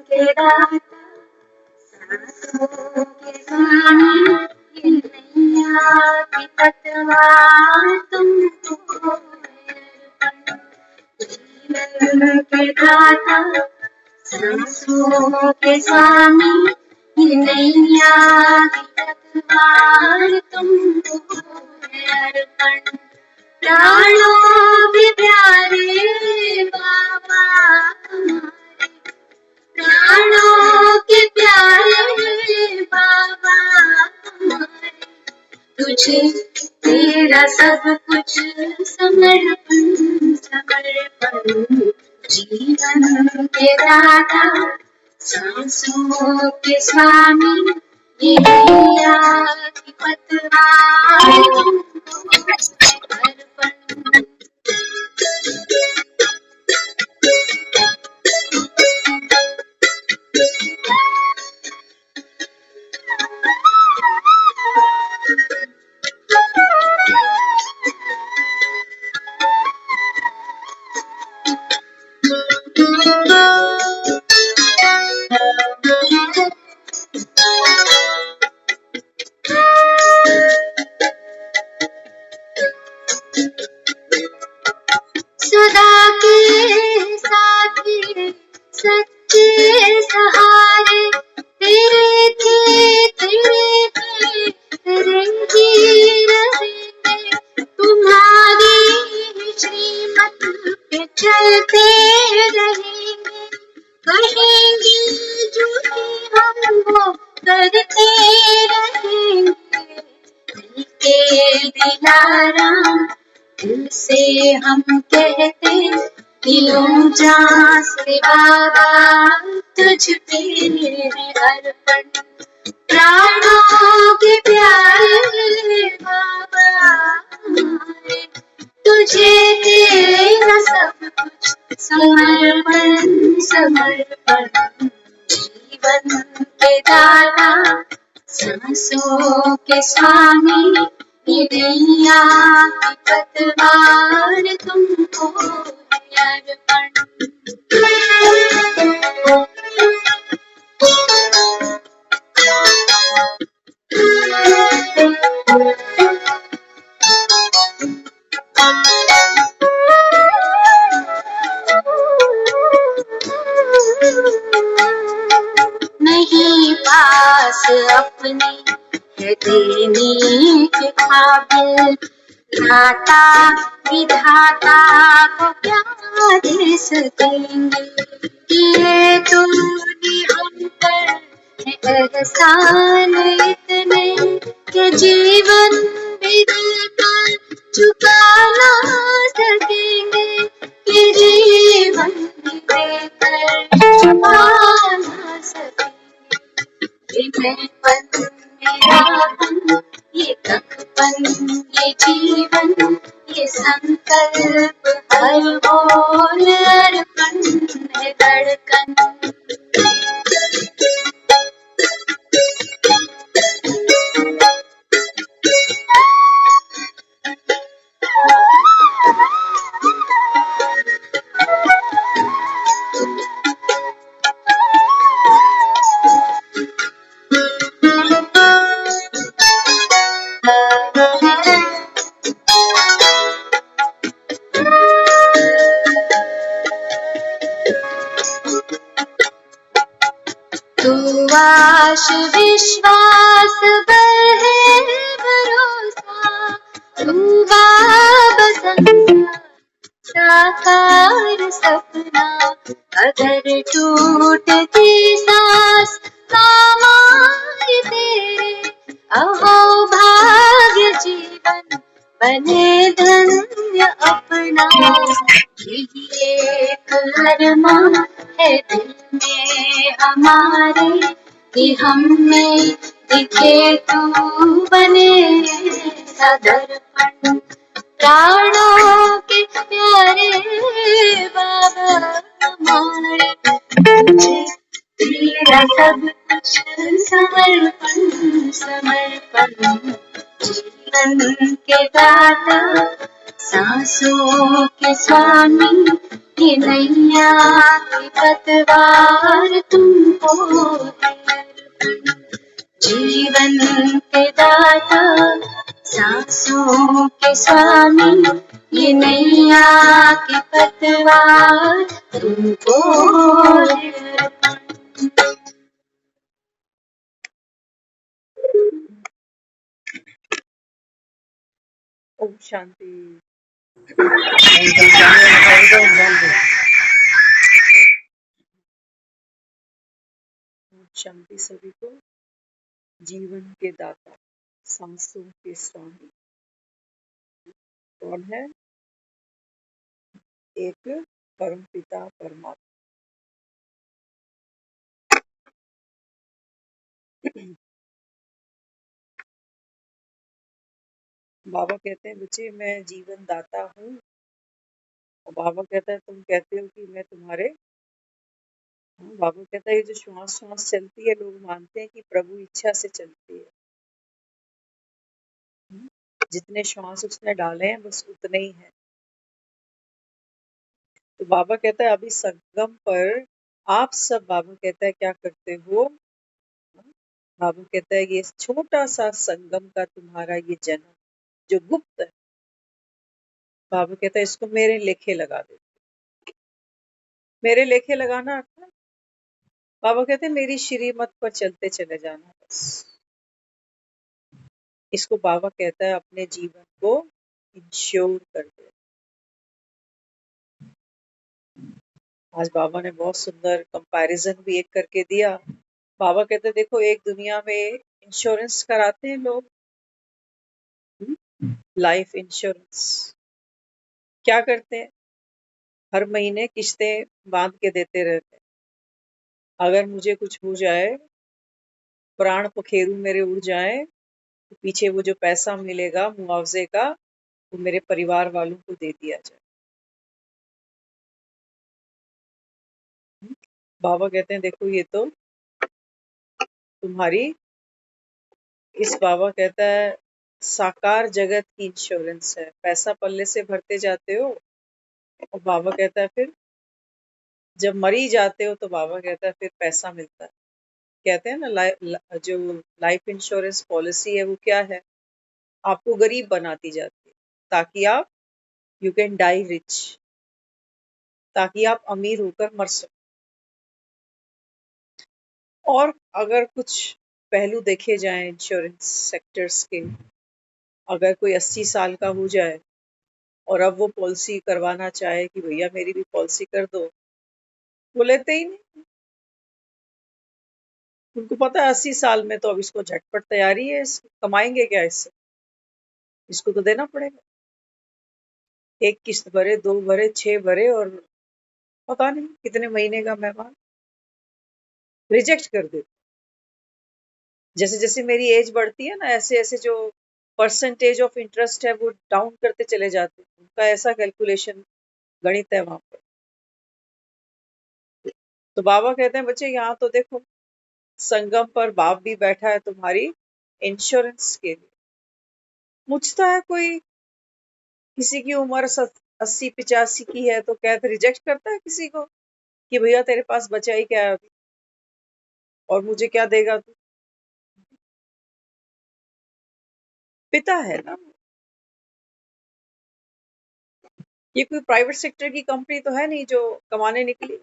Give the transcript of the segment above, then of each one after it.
के दाता सांसों के स्वामी ये नैया की पतवार तुमको अर्पण। जीवन के दाता सांसों के स्वामी ये नैया की पतवार तुमको अर्पण। प्राणों के प्यारे बाबा हमारे, प्राणों के प्यारे बाबा हमारे, तुझे तेरा सब कुछ समर्पण समर्पण। जीवन के दाता सांसों के स्वामी ये नैया की पतवार तुमको अर्पण। सदा के साथी सच्चे सहारे तेरे थे तेरे ही रहेंगे। तुम्हारी श्रीमत पे चलते रहेंगे। कहेंगे जो भी हम वो करते रहेंगे। दिल के दिलाराम दिल से हम कहते दिलों जान से बाबा तुझ पे अर्पण। प्राणों के प्यारे बाबा हमारे, तुझे तेरा सब कुछ समर्पण समर्पण। जीवन के दाता सांसों के स्वामी ये नैया की पतवार तुमको अर्पण। नहीं पास अपने है देने के काबिल, दाता विधाता को क्या दे सकेंगे। ये तूने हम पर है एहसान इतने के जीवन भी देकर चुका ना सकेंगे। कि जीवन भी देकर चुका ना सकेंगे। ये मैंपन मेरापन ये तकपन ये जीवन ये संकल्प हर बोल अर्पण है धड़कन। तू आश विश्वास बल है भरोसा, तू बाबा संसार साकार सपना। अगर टूटती सांस काम आए तेरे, अहो भाग्य जीवन बने धन्य अपना। यही एक अरमान है दिल में हमारे कि हमें दिखे तू बने दर्पण। प्राणों के प्यारे बाबा हमारे, तुझे तेरा सब कुछ समर्पण समर्पण। जीवन के दाता सांसों के स्वामी ये नैया की पतवार तुमको जीवन के दाता सांसों के स्वामी ये नैया की पतवार तुमको ओम शांति। शांति सभी को। जीवन के दाता सांसों के स्वामी कौन है? एक परम पिता परमात्मा। बाबा कहते हैं बच्चे मैं जीवन दाता हूँ, और बाबा कहता है तुम कहते हो कि मैं तुम्हारे। बाबा कहता है ये जो श्वास श्वास चलती है लोग मानते हैं कि प्रभु इच्छा से चलती है। जितने श्वास उसने डाले हैं बस उतने ही हैं। तो बाबा कहता है अभी संगम पर आप सब, बाबा कहता है क्या करते हो? बाबा कहता है ये छोटा सा संगम का तुम्हारा ये जन्म जो गुप्त है, बाबा कहता है इसको मेरे लेखे लगा दे। मेरे लेखे लगाना अर्थात बाबा कहते हैं मेरी श्रीमत पर चलते चले जाना बस। इसको बाबा कहता है अपने जीवन को इंश्योर कर दे। आज बाबा ने बहुत सुंदर कंपैरिजन भी एक करके दिया। बाबा कहते देखो एक दुनिया में इंश्योरेंस कराते हैं लोग, लाइफ इंश्योरेंस क्या करते हैं? हर महीने किस्तें बांध के देते रहते हैं। अगर मुझे कुछ हो जाए, प्राण पखेरु मेरे उड़ जाए, तो पीछे वो जो पैसा मिलेगा मुआवजे का वो मेरे परिवार वालों को दे दिया जाए। बाबा कहते हैं देखो ये तो तुम्हारी, इस बाबा कहता है साकार जगत की इंश्योरेंस है। पैसा पल्ले से भरते जाते हो और बाबा कहता है फिर जब मरी जाते हो तो बाबा कहता है फिर पैसा मिलता है। कहते हैं ना जो लाइफ इंश्योरेंस पॉलिसी है वो क्या है? आपको गरीब बनाती जाती है ताकि आप यू कैन डाई रिच, ताकि आप अमीर होकर मर सको। और अगर कुछ पहलू देखे जाएं इंश्योरेंस सेक्टर्स के, अगर कोई 80 साल का हो जाए और अब वो पॉलिसी करवाना चाहे कि भैया मेरी भी पॉलिसी कर दो, वो लेते ही नहीं। उनको पता है 80 साल में तो अब इसको झटपट तैयारी है, कमाएंगे क्या इससे, इसको तो देना पड़ेगा। एक किस्त भरे, 2 भरे, 6 भरे और पता नहीं कितने महीने का मेहमान रिजेक्ट कर दे। जैसे जैसे मेरी एज बढ़ती है ना, ऐसे ऐसे जो परसेंटेज ऑफ इंटरेस्ट है वो डाउन करते चले जाते हैं। उनका ऐसा कैलकुलेशन गणित है वहां पर। तो बाबा कहते हैं बच्चे यहाँ तो देखो संगम पर बाप भी बैठा है तुम्हारी इंश्योरेंस के लिए। पूछता है कोई किसी की उम्र 80-85 की है तो कहते रिजेक्ट करता है किसी को कि भैया तेरे पास बचा ही क्या है अभी और मुझे क्या देगा तू? पिता है ना, ये कोई प्राइवेट सेक्टर की कंपनी तो है नहीं जो कमाने निकली।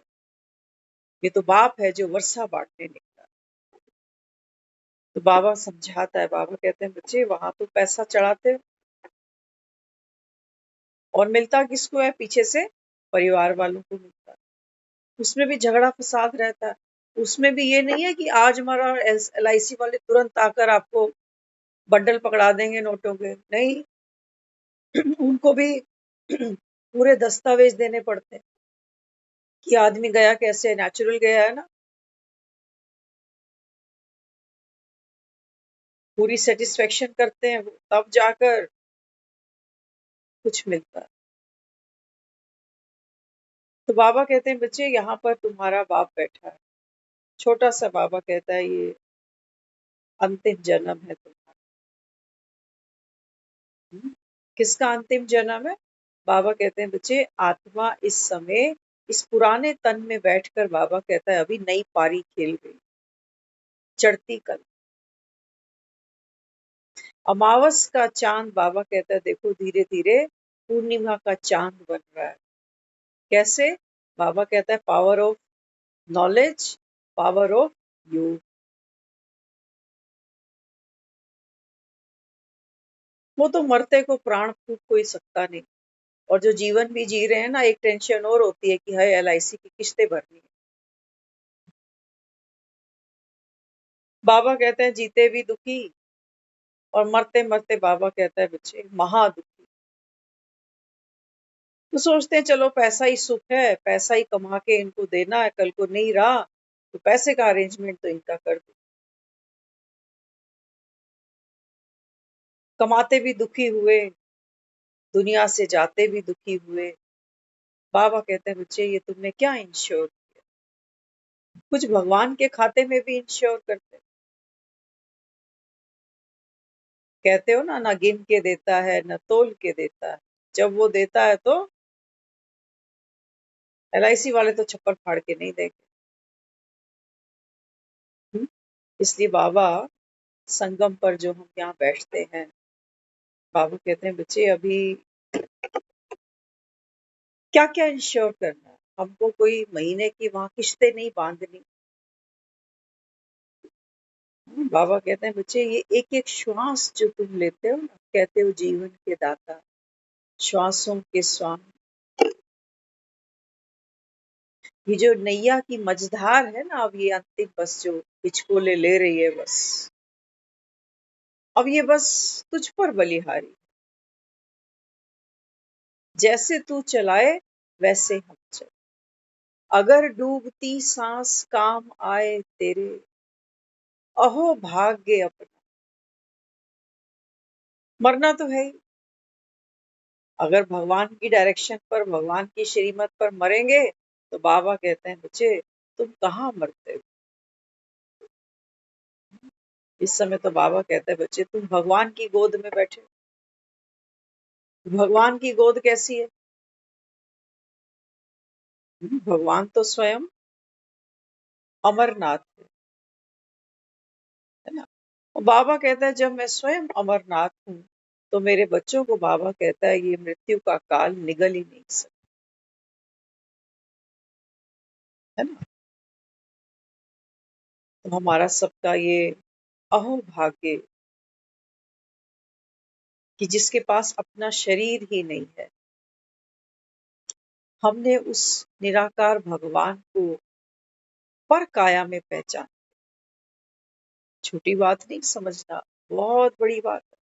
ये तो बाप है जो वर्षा बांटने निकला। तो बाबा समझाता है, बाबा कहते हैं बच्चे वहां तो पैसा चढ़ाते हो और मिलता किसको है? पीछे से परिवार वालों को मिलता है। उसमें भी झगड़ा फसाद रहता है। उसमें भी ये नहीं है कि आज हमारा LIC वाले तुरंत आकर आपको बंडल पकड़ा देंगे नोटों के, नहीं। उनको भी पूरे दस्तावेज देने पड़ते हैं कि आदमी गया कैसे, नेचुरल गया है ना, पूरी सेटिस्फेक्शन करते हैं तब जाकर कुछ मिलता है। तो बाबा कहते हैं बच्चे यहाँ पर तुम्हारा बाप बैठा है, छोटा सा बाबा कहता है ये अंतिम जन्म है तुम्हारा। किसका अंतिम जन्म है? बाबा कहते हैं बच्चे आत्मा इस समय इस पुराने तन में बैठकर बाबा कहता है अभी नई पारी खेल गई, चढ़ती कल। अमावस का चांद बाबा कहता है देखो धीरे धीरे पूर्णिमा का चांद बन रहा है। कैसे? बाबा कहता है power of knowledge, power of योग। वो तो मरते को प्राण फूंक कोई सकता नहीं, और जो जीवन भी जी रहे हैं ना, एक टेंशन और होती है कि हाय एलआईसी की किस्तें भरनी है। बाबा कहते हैं जीते भी दुखी, और मरते मरते बाबा कहता है बच्चे महा दुखी। तो सोचते हैं चलो पैसा ही सुख है, पैसा ही कमा के इनको देना है, कल को नहीं रहा तो पैसे का अरेंजमेंट तो इनका कर दो। कमाते भी दुखी हुए, दुनिया से जाते भी दुखी हुए। बाबा कहते हैं बच्चे ये तुमने क्या इंश्योर किया? कुछ भगवान के खाते में भी इंश्योर करते। कहते हो ना, ना गिन के देता है ना तोल के देता है, जब वो देता है तो एलआईसी वाले तो छप्पर फाड़ के नहीं देंगे। इसलिए बाबा संगम पर जो हम यहाँ बैठते हैं, बाबा कहते हैं बच्चे अभी क्या क्या इंश्योर करना है, हमको कोई महीने की वहां किस्तें नहीं बांधनी। बाबा कहते हैं बच्चे ये एक एक श्वास जो तुम लेते हो ना, कहते हो जीवन के दाता, श्वासों के स्वामी। ये जो नैया की मझधार है ना, अब ये अंतिम बस जो हिचकोले ले रही है बस, अब ये बस तुझ पर बलिहारी। जैसे तू चलाए वैसे हम चले, अगर डूबती सांस काम आए तेरे, अहो भाग्य अपना। मरना तो है ही, अगर भगवान की डायरेक्शन पर, भगवान की श्रीमत पर मरेंगे तो बाबा कहते हैं बच्चे तुम कहाँ मरते हो। इस समय तो बाबा कहते हैं बच्चे तुम भगवान की गोद में बैठे हो। भगवान की गोद कैसी है? भगवान तो स्वयं अमरनाथ है ना। और बाबा कहता है जब मैं स्वयं अमरनाथ हूँ तो मेरे बच्चों को बाबा कहता है ये मृत्यु का काल निगल ही नहीं सकता, है ना। तो हमारा सबका ये अहो भाग्य कि जिसके पास अपना शरीर ही नहीं है, हमने उस निराकार भगवान को पर काया में पहचान। छोटी बात नहीं समझना, बहुत बड़ी बात है।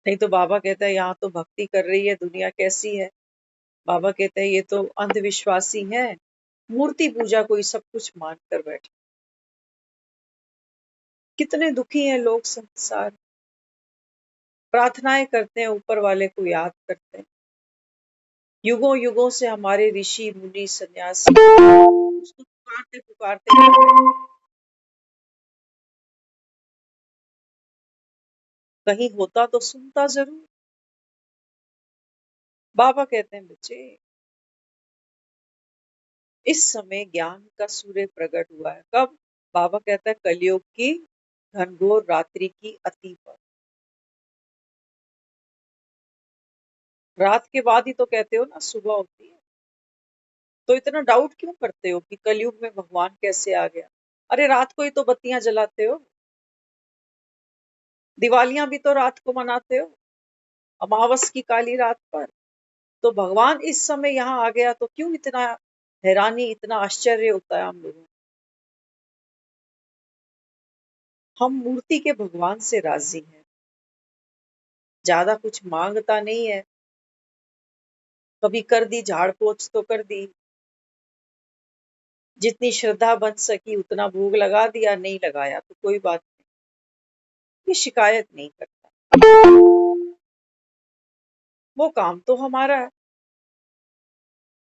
नहीं तो बाबा कहता है यहाँ तो भक्ति कर रही है दुनिया, कैसी है? बाबा कहते हैं ये तो अंधविश्वासी है, मूर्ति पूजा को ही सब कुछ मान कर बैठे। कितने दुखी हैं लोग संसार, प्रार्थनाएं करते हैं, ऊपर वाले को याद करते हैं। युगों युगों से हमारे ऋषि मुनि सन्यासी उसको पुकारते पुकारते कहीं होता तो सुनता जरूर। बाबा कहते हैं बच्चे इस समय ज्ञान का सूर्य प्रकट हुआ है। कब? बाबा कहता है कलयुग की घनघोर रात्रि की अति पर। रात के बाद ही तो कहते हो ना सुबह होती है, तो इतना डाउट क्यों करते हो कि कलयुग में भगवान कैसे आ गया? अरे रात को ही तो बत्तियां जलाते हो, दिवालियां भी तो रात को मनाते हो, अमावस की काली रात पर। तो भगवान इस समय यहाँ आ गया तो क्यों इतना हैरानी, इतना आश्चर्य होता है हम लोगों को। हम मूर्ति के भगवान से राजी हैं, ज्यादा कुछ मांगता नहीं है। कभी कर दी झाड़ पोछ तो कर दी, जितनी श्रद्धा बन सकी उतना भोग लगा दिया, नहीं लगाया तो कोई बात नहीं, ये शिकायत नहीं करता। वो काम तो हमारा है,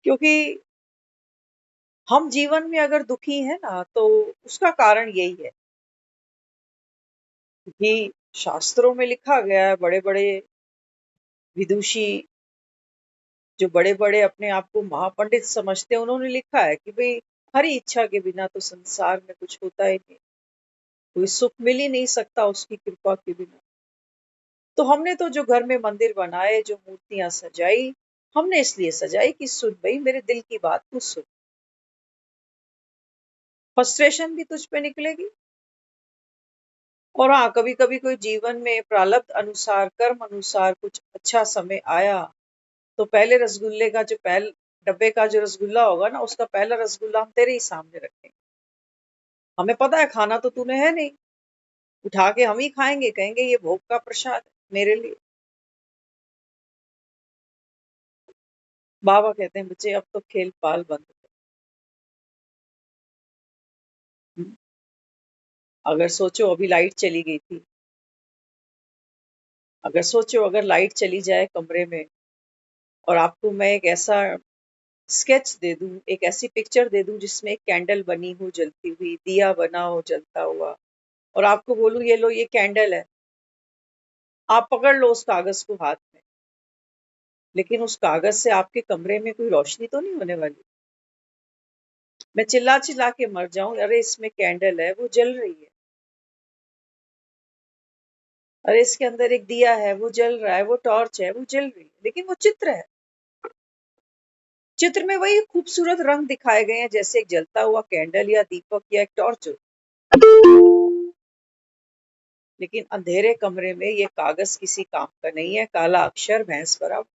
क्योंकि हम जीवन में अगर दुखी है ना तो उसका कारण यही है कि शास्त्रों में लिखा गया है, बड़े बड़े विदुषी जो बड़े बड़े अपने आप को महापंडित समझते हैं, उन्होंने लिखा है कि भाई हरी इच्छा के बिना तो संसार में कुछ होता ही नहीं, कोई सुख मिल ही नहीं सकता उसकी कृपा के बिना। तो हमने तो जो घर में मंदिर बनाए, जो मूर्तियां सजाई, हमने इसलिए सजाई कि सुन भाई, मेरे दिल की बात तू सुन। फ्रस्ट्रेशन भी तुझ पे निकलेगी, और हाँ, कभी कभी कोई जीवन में प्रारब्ध अनुसार, कर्म अनुसार कुछ अच्छा समय आया, तो पहले रसगुल्ले का जो पहले डब्बे का जो रसगुल्ला होगा ना, उसका पहला रसगुल्ला हम तेरे ही सामने रखेंगे। हमें पता है खाना तो तूने है नहीं, उठा के हम ही खाएंगे, कहेंगे ये भोग का प्रसाद है मेरे लिए। बाबा कहते हैं बच्चे अब तो खेल पाल बंद कर। अगर सोचो अभी लाइट चली गई थी, अगर सोचो अगर लाइट चली जाए कमरे में, और आपको मैं एक ऐसा स्केच दे दूं, एक ऐसी पिक्चर दे दूं जिसमें एक कैंडल बनी हो जलती हुई, दिया बना हो जलता हुआ, और आपको बोलूं ये लो ये कैंडल है, आप पकड़ लो उस कागज को हाथ में, लेकिन उस कागज से आपके कमरे में कोई रोशनी तो नहीं होने वाली। मैं चिल्ला चिल्ला के मर जाऊं, अरे इसमें कैंडल है वो जल रही है, अरे इसके अंदर एक दिया है वो जल रहा है, वो टॉर्च है वो जल रही है, लेकिन वो चित्र है। चित्र में वही खूबसूरत रंग दिखाए गए हैं जैसे एक जलता हुआ कैंडल या दीपक या एक टॉर्च हो। लेकिन अंधेरे कमरे में ये कागज किसी काम का नहीं है, काला अक्षर भैंस बराबर।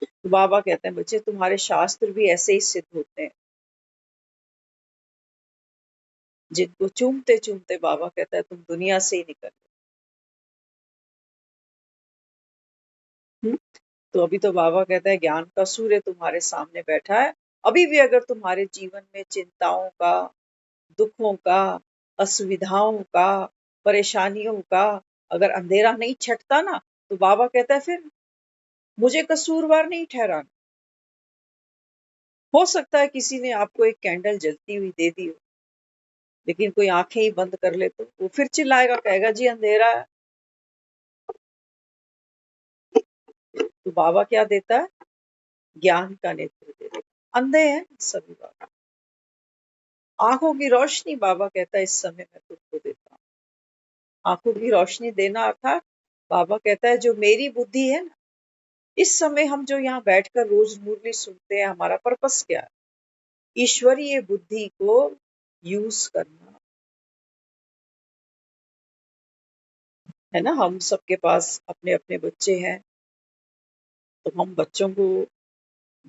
तो बाबा कहते हैं बच्चे तुम्हारे शास्त्र भी ऐसे ही सिद्ध होते हैं, जिनको चूमते चूमते बाबा कहता है तुम दुनिया से ही निकल गए। तो अभी तो बाबा कहता है ज्ञान का सूर्य तुम्हारे सामने बैठा है, अभी भी अगर तुम्हारे जीवन में चिंताओं का, दुखों का, असुविधाओं का, परेशानियों का अगर अंधेरा नहीं छटता ना, तो बाबा कहता है फिर मुझे कसूरवार नहीं ठहराना। हो सकता है किसी ने आपको एक कैंडल जलती हुई दे दी हो, लेकिन कोई आंखें ही बंद कर ले तो वो फिर चिल्लाएगा, कहेगा जी अंधेरा है। तो बाबा क्या देता है? ज्ञान का नेत्र दे देता। अंधे हैं सभी बाबा, आंखों की रोशनी बाबा कहता है इस समय मैं तुमको देता हूँ। आंखों की रोशनी देना अर्थात बाबा कहता है जो मेरी बुद्धि है ना, इस समय हम जो यहाँ बैठकर रोज मुरली सुनते हैं, हमारा पर्पस क्या है? ईश्वरीय बुद्धि को यूज करना है ना। हम सबके पास अपने अपने बच्चे हैं, तो हम बच्चों को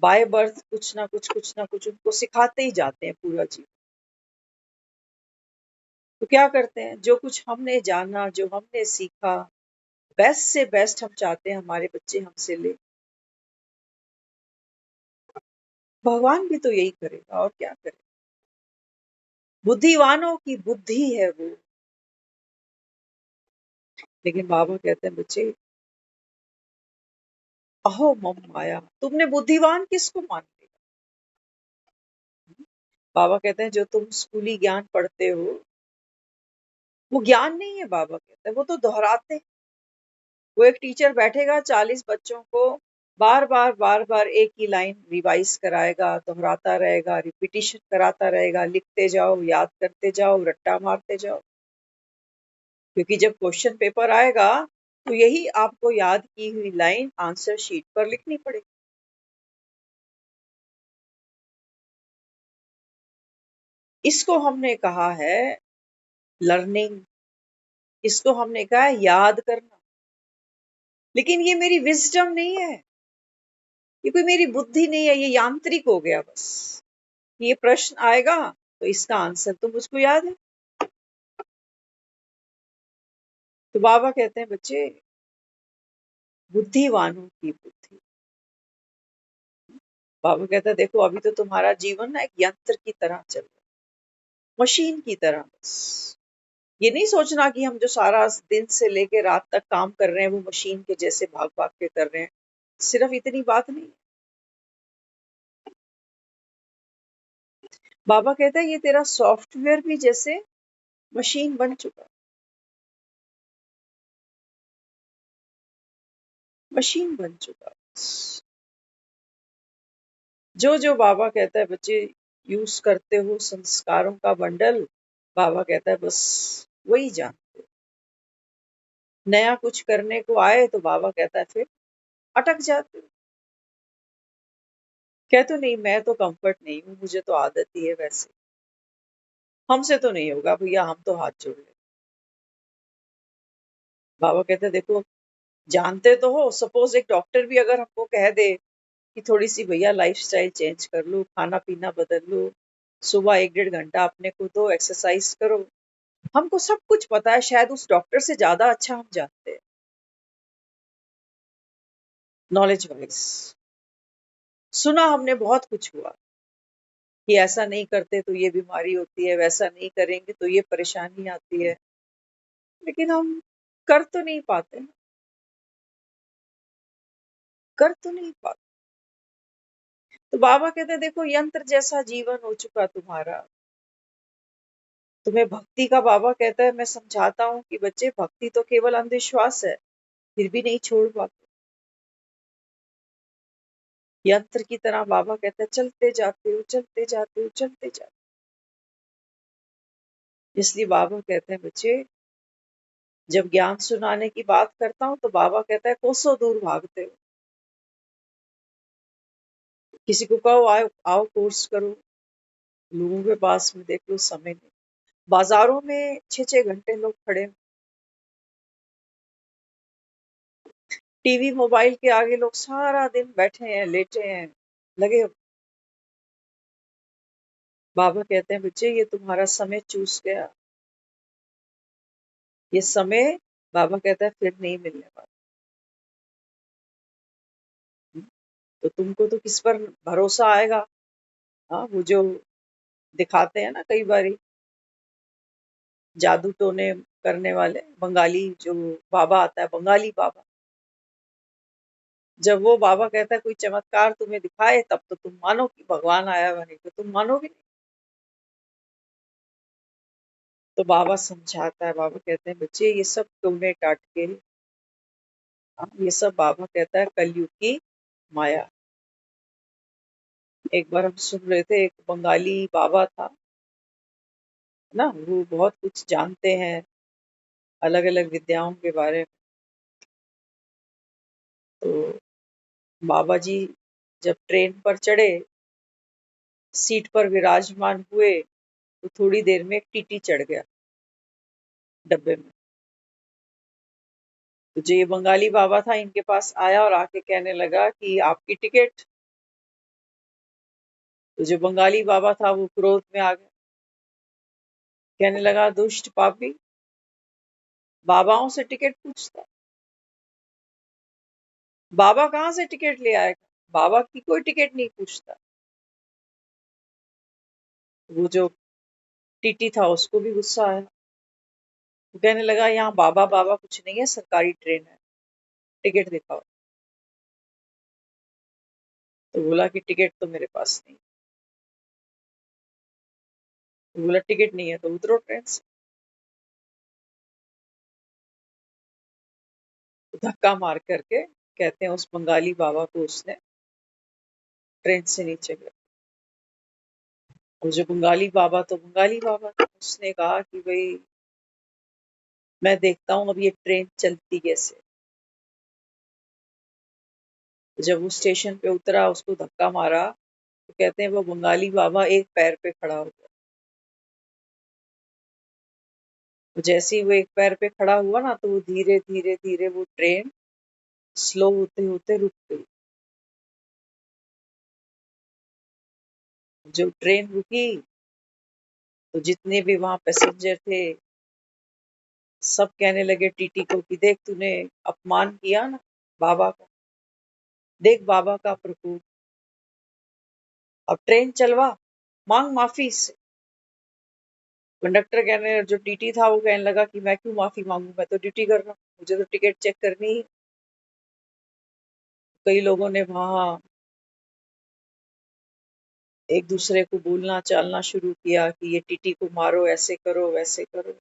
बाय बर्थ कुछ ना कुछ उनको सिखाते ही जाते हैं पूरा जीवन। तो क्या करते हैं, जो कुछ हमने जाना, जो हमने सीखा, बेस्ट से बेस्ट हम चाहते हैं हमारे बच्चे हमसे ले। भगवान भी तो यही करेगा और क्या करेगा। बुद्धिवानों की बुद्धि है वो। लेकिन बाबा कहते हैं बच्चे अहो मम माया, तुमने बुद्धिवान किसको मान लिया? बाबा कहते हैं जो तुम स्कूली ज्ञान पढ़ते हो वो ज्ञान नहीं है। बाबा कहते हैं वो तो दोहराते हैं। वो एक टीचर बैठेगा 40 बच्चों को बार बार एक ही लाइन रिवाइज कराएगा, दोहराता रहेगा, रिपीटिशन कराता रहेगा, लिखते जाओ, याद करते जाओ, रट्टा मारते जाओ, क्योंकि जब क्वेश्चन पेपर आएगा तो यही आपको याद की हुई लाइन आंसर शीट पर लिखनी पड़ेगी। इसको हमने कहा है लर्निंग, इसको हमने कहा है याद करना। लेकिन ये मेरी विजडम नहीं है, ये कोई मेरी बुद्धि नहीं है, ये यांत्रिक हो गया बस। ये प्रश्न आएगा तो इसका आंसर तो मुझको याद है। तो बाबा कहते हैं बच्चे बुद्धिवानों की बुद्धि। बाबा कहता है देखो अभी तो तुम्हारा जीवन ना एक यंत्र की तरह चल रहा है, मशीन की तरह। बस ये नहीं सोचना कि हम जो सारा दिन से लेके रात तक काम कर रहे हैं वो मशीन के जैसे भाग भाग के कर रहे हैं, सिर्फ इतनी बात नहीं। बाबा कहता है ये तेरा सॉफ्टवेयर भी जैसे मशीन बन चुका है। मशीन बन चुका। जो जो बाबा कहता है बच्चे यूज करते हो संस्कारों का बंडल, बाबा कहता है बस वही जानते हो। नया कुछ करने को आए तो बाबा कहता है फिर अटक जाते हो। कहते नहीं मैं तो कंफर्ट नहीं हूँ, मुझे तो आदत ही है वैसे, हमसे तो नहीं होगा भैया, हम तो हाथ जोड़ ले। बाबा कहते देखो जानते तो हो, सपोज एक डॉक्टर भी अगर हमको कह दे कि थोड़ी सी भैया लाइफस्टाइल चेंज कर लो, खाना पीना बदल लो, सुबह 1-1.5 घंटा अपने को दो, एक्सरसाइज करो, हमको सब कुछ पता है, शायद उस डॉक्टर से ज्यादा अच्छा हम जानते हैं नॉलेज वाइज। सुना हमने बहुत कुछ हुआ कि ऐसा नहीं करते तो ये बीमारी होती है, वैसा नहीं करेंगे तो ये परेशानी आती है, लेकिन हम कर तो नहीं पाते, कर तो नहीं पाते। तो बाबा कहते देखो यंत्र जैसा जीवन हो चुका तुम्हारा, तुम्हें भक्ति का, बाबा कहता है मैं समझाता हूँ कि बच्चे भक्ति तो केवल अंधविश्वास है, फिर भी नहीं छोड़ पाते। यंत्र की तरह बाबा कहता है चलते जाते हो, चलते जाते हो, चलते जाते हो। इसलिए बाबा कहते हैं बच्चे जब ज्ञान सुनाने की बात करता हूँ तो बाबा कहता है कोसों दूर भागते हो। किसी को कहो आओ आओ कोर्स करो, लोगों के पास में देख लो समय नहीं। बाजारों में 6-6 घंटे लोग खड़े हैं, टीवी मोबाइल के आगे लोग सारा दिन बैठे हैं, लेटे हैं, लगे। बाबा कहते हैं बच्चे ये तुम्हारा समय चूस गया, ये समय बाबा कहता है फिर नहीं मिलने वाला। तो तुमको तो किस पर भरोसा आएगा? हाँ वो जो दिखाते हैं ना कई बारी जादू टोने करने वाले बंगाली जो बाबा आता है, बंगाली बाबा, जब वो बाबा कहता है कोई चमत्कार तुम्हें दिखाए तब तो तुम मानो कि भगवान आया हुआ, नहीं तो तुम मानोगे नहीं। तो बाबा समझाता है, बाबा कहते हैं बच्चे ये सब टोने टाटके, ये सब बाबा कहता है कलयुग की माया। एक बार हम सुन रहे थे, एक बंगाली बाबा था ना, वो बहुत कुछ जानते हैं अलग अलग विद्याओं के बारे में। तो बाबा जी जब ट्रेन पर चढ़े, सीट पर विराजमान हुए, तो थोड़ी देर में एक टीटी चढ़ गया डब्बे में। तो जो ये बंगाली बाबा था इनके पास आया और आके कहने लगा कि आपकी टिकट। तो जो बंगाली बाबा था वो क्रोध में आ गया, कहने लगा दुष्ट पापी, बाबाओं से टिकट पूछता, बाबा कहाँ से टिकट ले आएगा, बाबा की कोई टिकट नहीं पूछता। वो जो टीटी था उसको भी गुस्सा आया, वो कहने लगा यहाँ बाबा बाबा कुछ नहीं है, सरकारी ट्रेन है, टिकट दिखाओ। तो बोला कि टिकट तो मेरे पास नहीं। तो बोला टिकट नहीं है तो उतरो ट्रेन से। तो धक्का मार करके कहते हैं उस बंगाली बाबा को उसने ट्रेन से नीचे गिरा। और जो बंगाली बाबा तो बंगाली बाबा था, उसने कहा कि भाई मैं देखता हूँ अब ये ट्रेन चलती कैसे। तो जब वो स्टेशन पे उतरा, उसको धक्का मारा, तो कहते हैं वो बंगाली बाबा एक पैर पे खड़ा हो गया। तो जैसे ही वो एक पैर पे खड़ा हुआ ना, तो वो धीरे धीरे धीरे वो ट्रेन स्लो होते होते रुक गई। जब ट्रेन रुकी तो जितने भी वहां पैसेंजर थे सब कहने लगे टीटी को कि देख तूने अपमान किया ना बाबा का, देख बाबा का प्रकोप, अब ट्रेन चलवा, मांग माफी इससे। कंडक्टर कहने, जो टीटी था वो कहने लगा कि मैं क्यों माफी मांगू, मैं तो ड्यूटी कर रहा हूँ, मुझे तो टिकट चेक करनी ही। कई लोगों ने वहां एक दूसरे को बोलना चालना शुरू किया कि ये टीटी को मारो, ऐसे करो वैसे करो।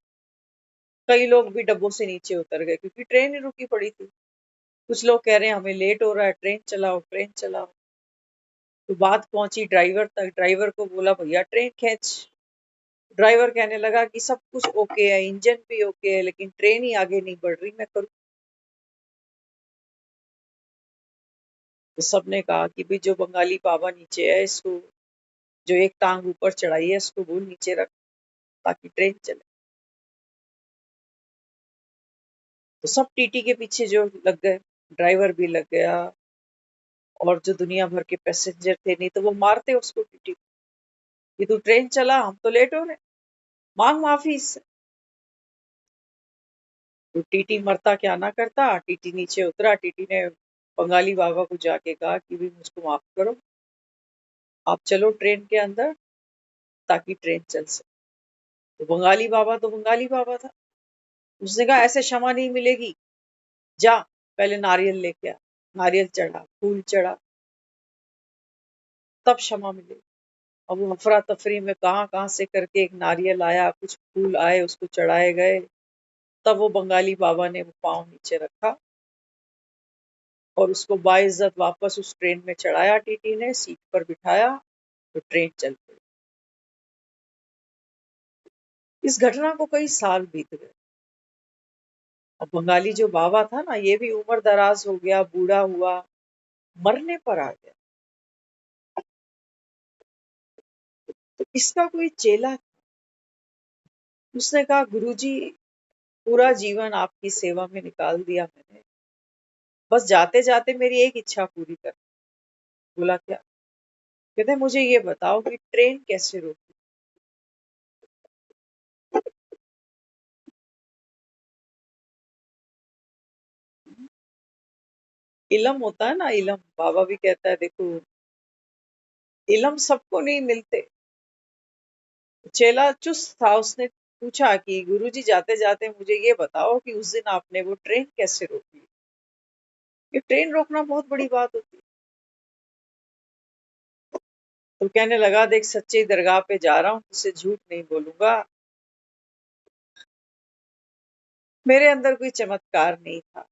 कई लोग भी डब्बों से नीचे उतर गए क्योंकि ट्रेन ही रुकी पड़ी थी। कुछ लोग कह रहे हैं हमें लेट हो रहा है, ट्रेन चलाओ ट्रेन चलाओ। तो बात पहुंची ड्राइवर तक, ड्राइवर को बोला भैया ट्रेन खींच। ड्राइवर कहने लगा कि सब कुछ ओके है, इंजन भी ओके है, लेकिन ट्रेन ही आगे नहीं बढ़ रही, मैं करूँ। तो सबने कहा कि भाई जो बंगाली बाबा नीचे है, इसको जो एक टांग ऊपर चढ़ाई है इसको बोल नीचे रख, ताकि ट्रेन चले। तो सब टीटी के पीछे जो लग गए, ड्राइवर भी लग गया और जो दुनिया भर के पैसेंजर थे, नहीं तो वो मारते उसको टीटी कि तू ट्रेन चला, हम तो लेट हो रहे, मांग माफी इससे। तो टीटी मरता क्या ना करता, टीटी नीचे उतरा, टीटी ने बंगाली बाबा को जाके कहा कि भी मुझको माफ करो, आप चलो ट्रेन के अंदर ताकि ट्रेन चल सके। तो बंगाली बाबा था, उसने कहा ऐसे क्षमा नहीं मिलेगी, जा पहले नारियल लेके आ। नारियल चढ़ा, फूल चढ़ा, तब क्षमा मिलेगी। अब वो अफरा तफरी में कहाँ कहाँ से करके एक नारियल आया, कुछ फूल आए, उसको चढ़ाए गए। तब वो बंगाली बाबा ने वो पाँव नीचे रखा और उसको बाइज्जत वापस उस ट्रेन में चढ़ाया, टीटी ने सीट पर बिठाया, तो ट्रेन चल पड़ी। इस घटना को कई साल बीत गए और बंगाली जो बाबा था ना, ये भी उम्र दराज हो गया, बूढ़ा हुआ, मरने पर आ गया। तो इसका कोई चेला, उसने कहा गुरुजी पूरा जीवन आपकी सेवा में निकाल दिया मैंने, बस जाते जाते मेरी एक इच्छा पूरी कर। बोला क्या? कहते मुझे ये बताओ कि ट्रेन कैसे रोकी। इलम होता है ना, इलम, बाबा भी कहता है देखो इलम सबको नहीं मिलते। चेला चुस्त था, उसने पूछा कि गुरुजी जाते जाते मुझे ये बताओ कि उस दिन आपने वो ट्रेन कैसे रोकी। ये ट्रेन रोकना बहुत बड़ी बात होती है। तो कहने लगा देख सच्चे दरगाह पे जा रहा हूँ, तुझसे झूठ नहीं बोलूंगा, मेरे अंदर कोई चमत्कार नहीं था।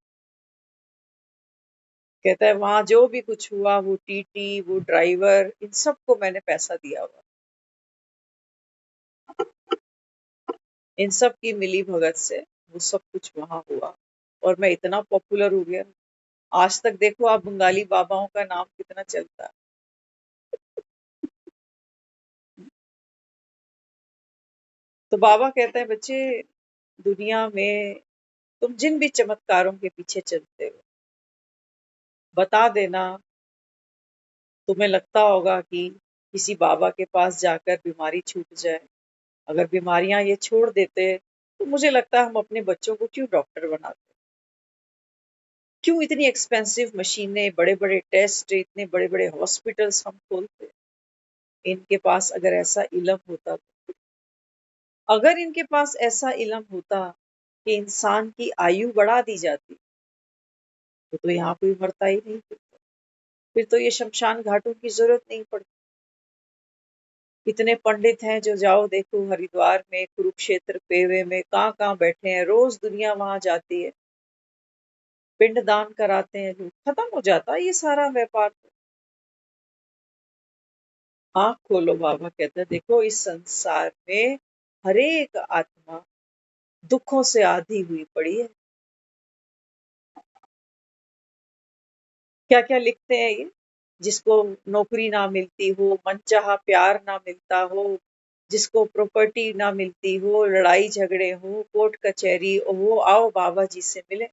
कहता है वहां जो भी कुछ हुआ, वो टीटी, वो ड्राइवर, इन सबको मैंने पैसा दिया हुआ, इन सब की मिली भगत से वो सब कुछ वहां हुआ और मैं इतना पॉपुलर हो गया। आज तक देखो आप बंगाली बाबाओं का नाम कितना चलता है। तो बाबा कहते हैं बच्चे, दुनिया में तुम जिन भी चमत्कारों के पीछे चलते हो, बता देना तुम्हें लगता होगा कि किसी बाबा के पास जाकर बीमारी छूट जाए। अगर बीमारियां ये छोड़ देते तो मुझे लगता है हम अपने बच्चों को क्यों डॉक्टर बनाते, क्यों इतनी एक्सपेंसिव मशीनें, बड़े बड़े टेस्ट, इतने बड़े बड़े हॉस्पिटल्स हम खोलते। इनके पास अगर ऐसा इलम होता, अगर इनके पास ऐसा इलम होता कि इंसान की आयु बढ़ा दी जाती, तो यहाँ कोई मरता ही नहीं, फिर तो ये शमशान घाटों की जरूरत नहीं पड़ती। कितने पंडित हैं जो जाओ देखो हरिद्वार में, कुरुक्षेत्र पेवे में, कहाँ कहाँ बैठे हैं, रोज दुनिया वहां जाती है, पिंड दान कराते हैं लोग, खत्म हो जाता है ये सारा व्यापार। आंख खोलो, बाबा कहते हैं देखो इस संसार में हर एक आत्मा दुखों से आधी हुई पड़ी है। क्या क्या लिखते हैं ये, जिसको नौकरी ना मिलती हो, मनचाहा प्यार ना मिलता हो, जिसको प्रॉपर्टी ना मिलती हो, लड़ाई झगड़े हो, कोर्ट कचहरी, वो आओ बाबा जी से मिले।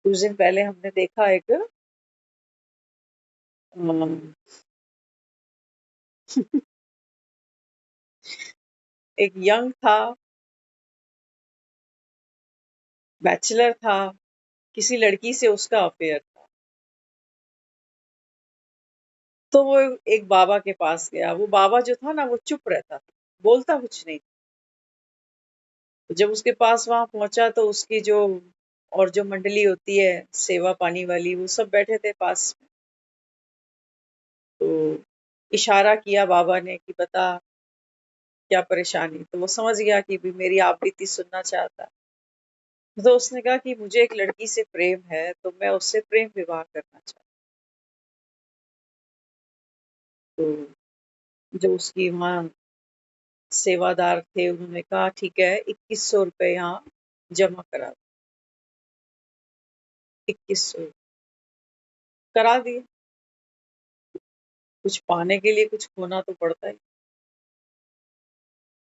कुछ दिन पहले हमने देखा अम, एक यंग था, बैचलर था, किसी लड़की से उसका अफेयर था। तो वो एक बाबा के पास गया, वो बाबा जो था ना वो चुप रहता था, बोलता कुछ नहीं। तो जब उसके पास वहां पहुंचा तो उसकी जो और जो मंडली होती है सेवा पानी वाली, वो सब बैठे थे पास में। तो इशारा किया बाबा ने कि बता क्या परेशानी, तो वो समझ गया कि भी मेरी आप बीती सुनना चाहता है। तो उसने कहा कि मुझे एक लड़की से प्रेम है, तो मैं उससे प्रेम विवाह करना चाहता हूँ। तो जो उसकी वहाँ सेवादार थे उन्होंने कहा ठीक है, 2100 रुपये यहाँ जमा करा। 2100 करा दिए। कुछ पाने के लिए कुछ खोना तो पड़ता ही।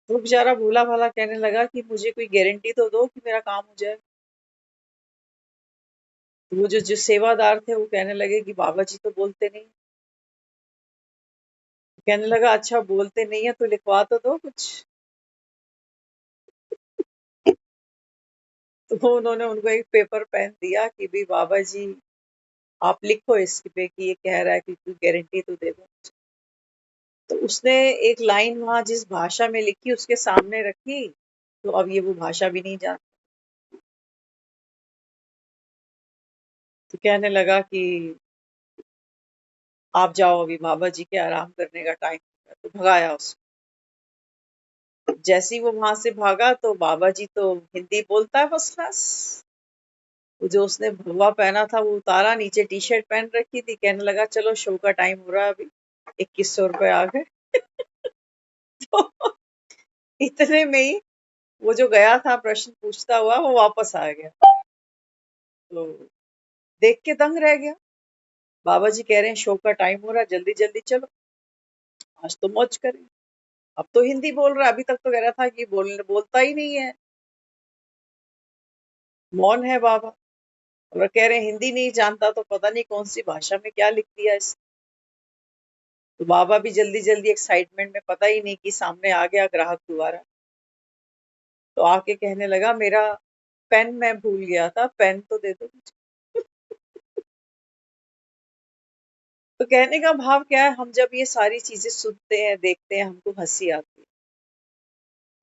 वो बेचारा भोला भाला कहने लगा कि मुझे कोई गारंटी तो दो कि मेरा काम हो जाए। वो जो सेवादार थे वो कहने लगे कि बाबा जी तो बोलते नहीं। कहने लगा अच्छा बोलते नहीं है तो लिखवा तो दो कुछ। तो उन्होंने उनको एक पेपर पेन दिया कि भाई बाबा जी आप लिखो इस पे कि ये कह रहा है कि कोई गारंटी तो दे दो। तो उसने एक लाइन वहां जिस भाषा में लिखी उसके सामने रखी, तो अब ये वो भाषा भी नहीं जानता। तो कहने लगा कि आप जाओ, अभी बाबा जी के आराम करने का टाइम है। तो भगाया उसको। जैसे ही वो वहां से भागा तो बाबा जी तो हिंदी बोलता है फर्स्ट क्लास। वो जो उसने भगवा पहना था वो उतारा, नीचे टी शर्ट पहन रखी थी। कहने लगा चलो शो का टाइम हो रहा है अभी, 2100 रुपये आ गए। तो इतने में ही वो जो गया था प्रश्न पूछता हुआ वो वापस आ गया। तो देख के दंग रह गया। बाबा जी कह रहे हैं शो का टाइम हो रहा है, जल्दी जल्दी चलो, आज तो मौज करें। अब तो हिंदी बोल रहा है, अभी तक तो कह रहा था कि बोलता ही नहीं है, मौन है बाबा। और कह रहे हैं हिंदी नहीं जानता तो पता नहीं कौन सी भाषा में क्या लिख दिया इस। तो बाबा भी जल्दी जल्दी एक्साइटमेंट में, पता ही नहीं कि सामने आ गया ग्राहक दोबारा। तो आके कहने लगा मेरा पेन मैं भूल गया था, पेन तो दे दो मुझे। तो कहने का भाव क्या है, हम जब ये सारी चीजें सुनते हैं देखते हैं हमको हंसी आती है।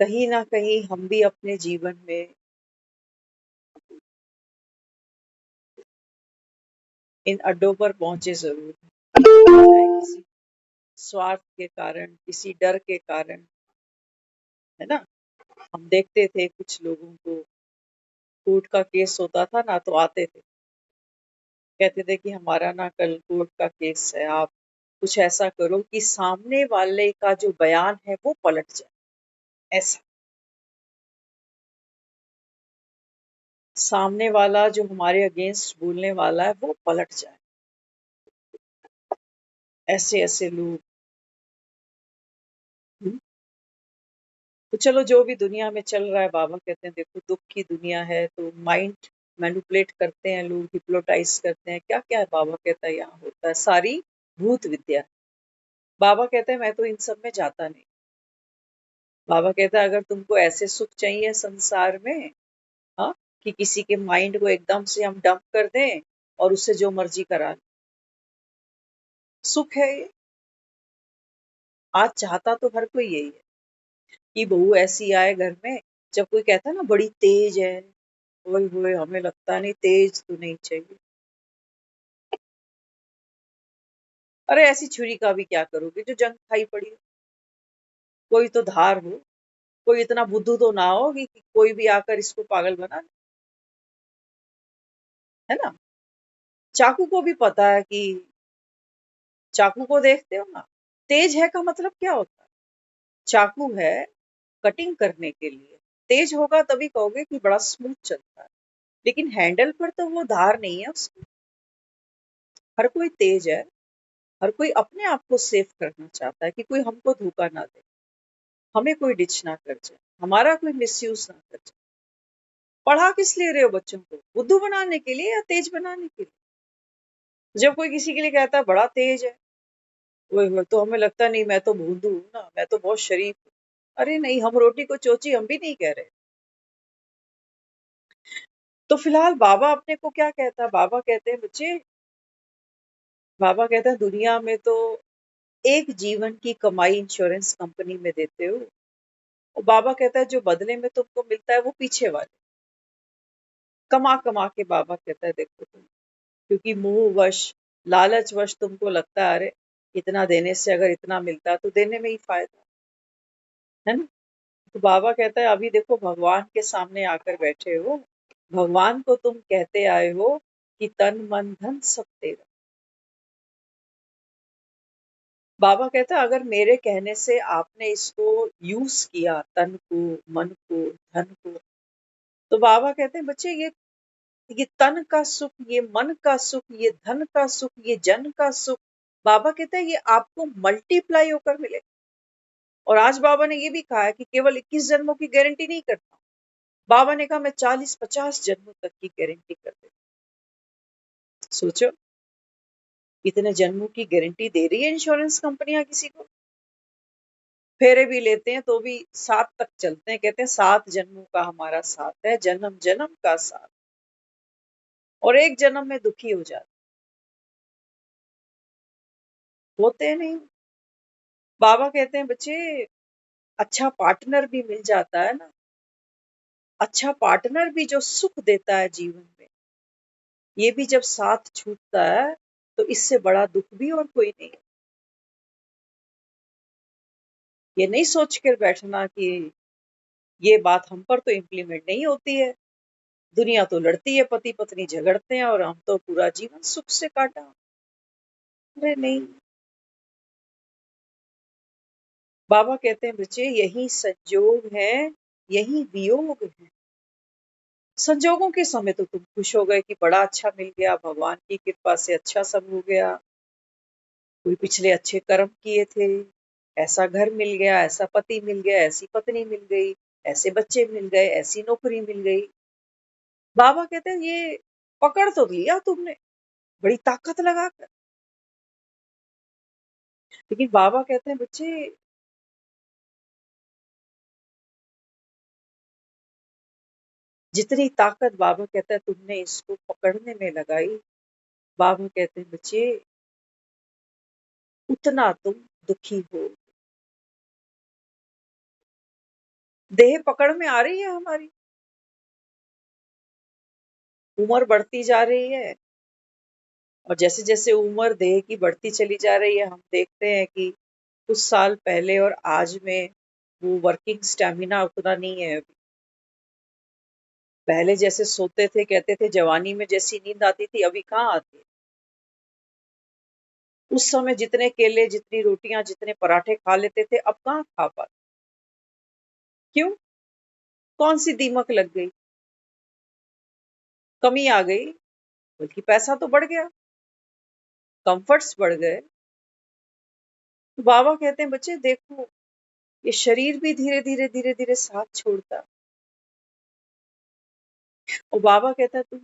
कहीं ना कहीं हम भी अपने जीवन में इन अड्डों पर पहुंचे जरूर हैं। चाहे किसी स्वार्थ के कारण, किसी डर के कारण, है ना। हम देखते थे कुछ लोगों को कोर्ट का केस होता था ना तो आते थे, कहते थे कि हमारा ना कल कोर्ट का केस है, आप कुछ ऐसा करो कि सामने वाले का जो बयान है वो पलट जाए। ऐसा सामने वाला जो हमारे अगेंस्ट बोलने वाला है वो पलट जाए। ऐसे ऐसे लोग। हम्म, तो चलो जो भी दुनिया में चल रहा है, बाबा कहते हैं देखो दुख की दुनिया है, तो माइंड मैनिपुलेट करते हैं लोग, हिप्नोटाइज करते हैं, क्या क्या है बाबा कहता है यहाँ होता है, सारी भूत विद्या। बाबा कहते हैं मैं तो इन सब में जाता नहीं। बाबा कहता है अगर तुमको ऐसे सुख चाहिए संसार में, हाँ, कि किसी के माइंड को एकदम से हम डंप कर दें और उससे जो मर्जी करा लें, सुख है ये। आज चाहता तो हर कोई यही है कि बहू ऐसी आए घर में। जब कोई कहता है ना बड़ी तेज है, ओए होए हमें लगता नहीं, तेज तो नहीं चाहिए। अरे ऐसी छुरी का भी क्या करोगे जो जंग खाई पड़ी हो। कोई तो धार हो, कोई इतना बुद्धू तो ना हो कि कोई भी आकर इसको पागल बना दे, है ना। चाकू को भी पता है कि, चाकू को देखते हो ना, तेज है का मतलब क्या होता है। चाकू है कटिंग करने के लिए, तेज होगा तभी कहोगे कि बड़ा स्मूथ चलता है, लेकिन हैंडल पर तो वो धार नहीं है उसकी। हर कोई तेज है, हर कोई अपने आप को सेफ करना चाहता है कि कोई हमको धोखा ना दे, हमें कोई डिच ना कर जाए, हमारा कोई मिसयूज ना कर जाए। पढ़ा किस लिए रहे हो बच्चों को, बुद्धू बनाने के लिए या तेज बनाने के लिए। जब कोई किसी के लिए कहता है बड़ा तेज है, वो तो हमें लगता नहीं, मैं तो भोंदू हूँ ना, मैं तो बहुत शरीफ हूँ। अरे नहीं, हम रोटी को चोची हम भी नहीं कह रहे। तो फिलहाल बाबा अपने को क्या कहता है, बाबा कहते हैं बच्चे, बाबा कहता है दुनिया में तो एक जीवन की कमाई इंश्योरेंस कंपनी में देते हो, और बाबा कहता है जो बदले में तुमको मिलता है वो पीछे वाले कमा कमा के। बाबा कहता है देखो तुम, क्योंकि मोह वश, लालच वश तुमको लगता है अरे इतना देने से अगर इतना मिलता है तो देने में ही फायदा है ना। तो बाबा कहता है अभी देखो भगवान के सामने आकर बैठे हो, भगवान को तुम कहते आए हो कि तन मन धन सब तेरा। बाबा कहता अगर मेरे कहने से आपने इसको यूज किया, तन को, मन को, धन को, तो बाबा कहते हैं बच्चे ये तन का सुख, ये मन का सुख, ये धन का सुख, ये जन का सुख, बाबा कहते हैं ये आपको मल्टीप्लाई होकर मिले। और आज बाबा ने ये भी कहा है कि केवल 21 जन्मों की गारंटी नहीं करता। बाबा ने कहा मैं 40-50 जन्मों तक की गारंटी कर देता। सोचो इतने जन्मों की गारंटी दे रही है इंश्योरेंस कंपनियां किसी को। फेरे भी लेते हैं तो भी 7 तक चलते हैं, कहते हैं 7 जन्मों का हमारा साथ है, जन्म जन्म का साथ। और एक जन्म में दुखी हो जाते होते नहीं। बाबा कहते हैं बच्चे अच्छा पार्टनर भी मिल जाता है ना, अच्छा पार्टनर भी जो सुख देता है जीवन में, ये भी जब साथ छूटता है तो इससे बड़ा दुख भी और कोई नहीं। ये नहीं सोच कर बैठना कि ये बात हम पर तो इम्प्लीमेंट नहीं होती है, दुनिया तो लड़ती है, पति पत्नी झगड़ते हैं और हम तो पूरा जीवन सुख से काटा। अरे नहीं, बाबा कहते हैं बच्चे यही संजोग है, यही वियोग है। संजोगों के समय तो तुम खुश हो गए कि बड़ा अच्छा मिल गया, भगवान की कृपा से अच्छा सब हो गया, कोई पिछले अच्छे कर्म किए थे, ऐसा घर मिल गया, ऐसा पति मिल गया, ऐसी पत्नी मिल गई, ऐसे बच्चे मिल गए, ऐसी नौकरी मिल गई। बाबा कहते हैं ये पकड़ तो लिया तुमने बड़ी ताकत लगाकर। लेकिन बाबा कहते हैं बच्चे जितनी ताकत बाबा कहता है तुमने इसको पकड़ने में लगाई, बाबा कहते हैं बच्चे उतना तुम दुखी हो। देह पकड़ में आ रही है हमारी, उम्र बढ़ती जा रही है, और जैसे जैसे उम्र देह की बढ़ती चली जा रही है, हम देखते हैं कि कुछ साल पहले और आज में वो वर्किंग स्टेमिना उतना नहीं है अभी। पहले जैसे सोते थे, कहते थे जवानी में जैसी नींद आती थी अभी कहाँ आती है। उस समय जितने केले, जितनी रोटियां, जितने पराठे खा लेते थे अब कहाँ खा पाते। क्यों? कौन सी दीमक लग गई, कमी आ गई? बल्कि पैसा तो बढ़ गया, कंफर्ट्स बढ़ गए। तो बाबा कहते हैं बच्चे देखो ये शरीर भी धीरे धीरे धीरे धीरे साथ छोड़ता। और बाबा कहता है तुम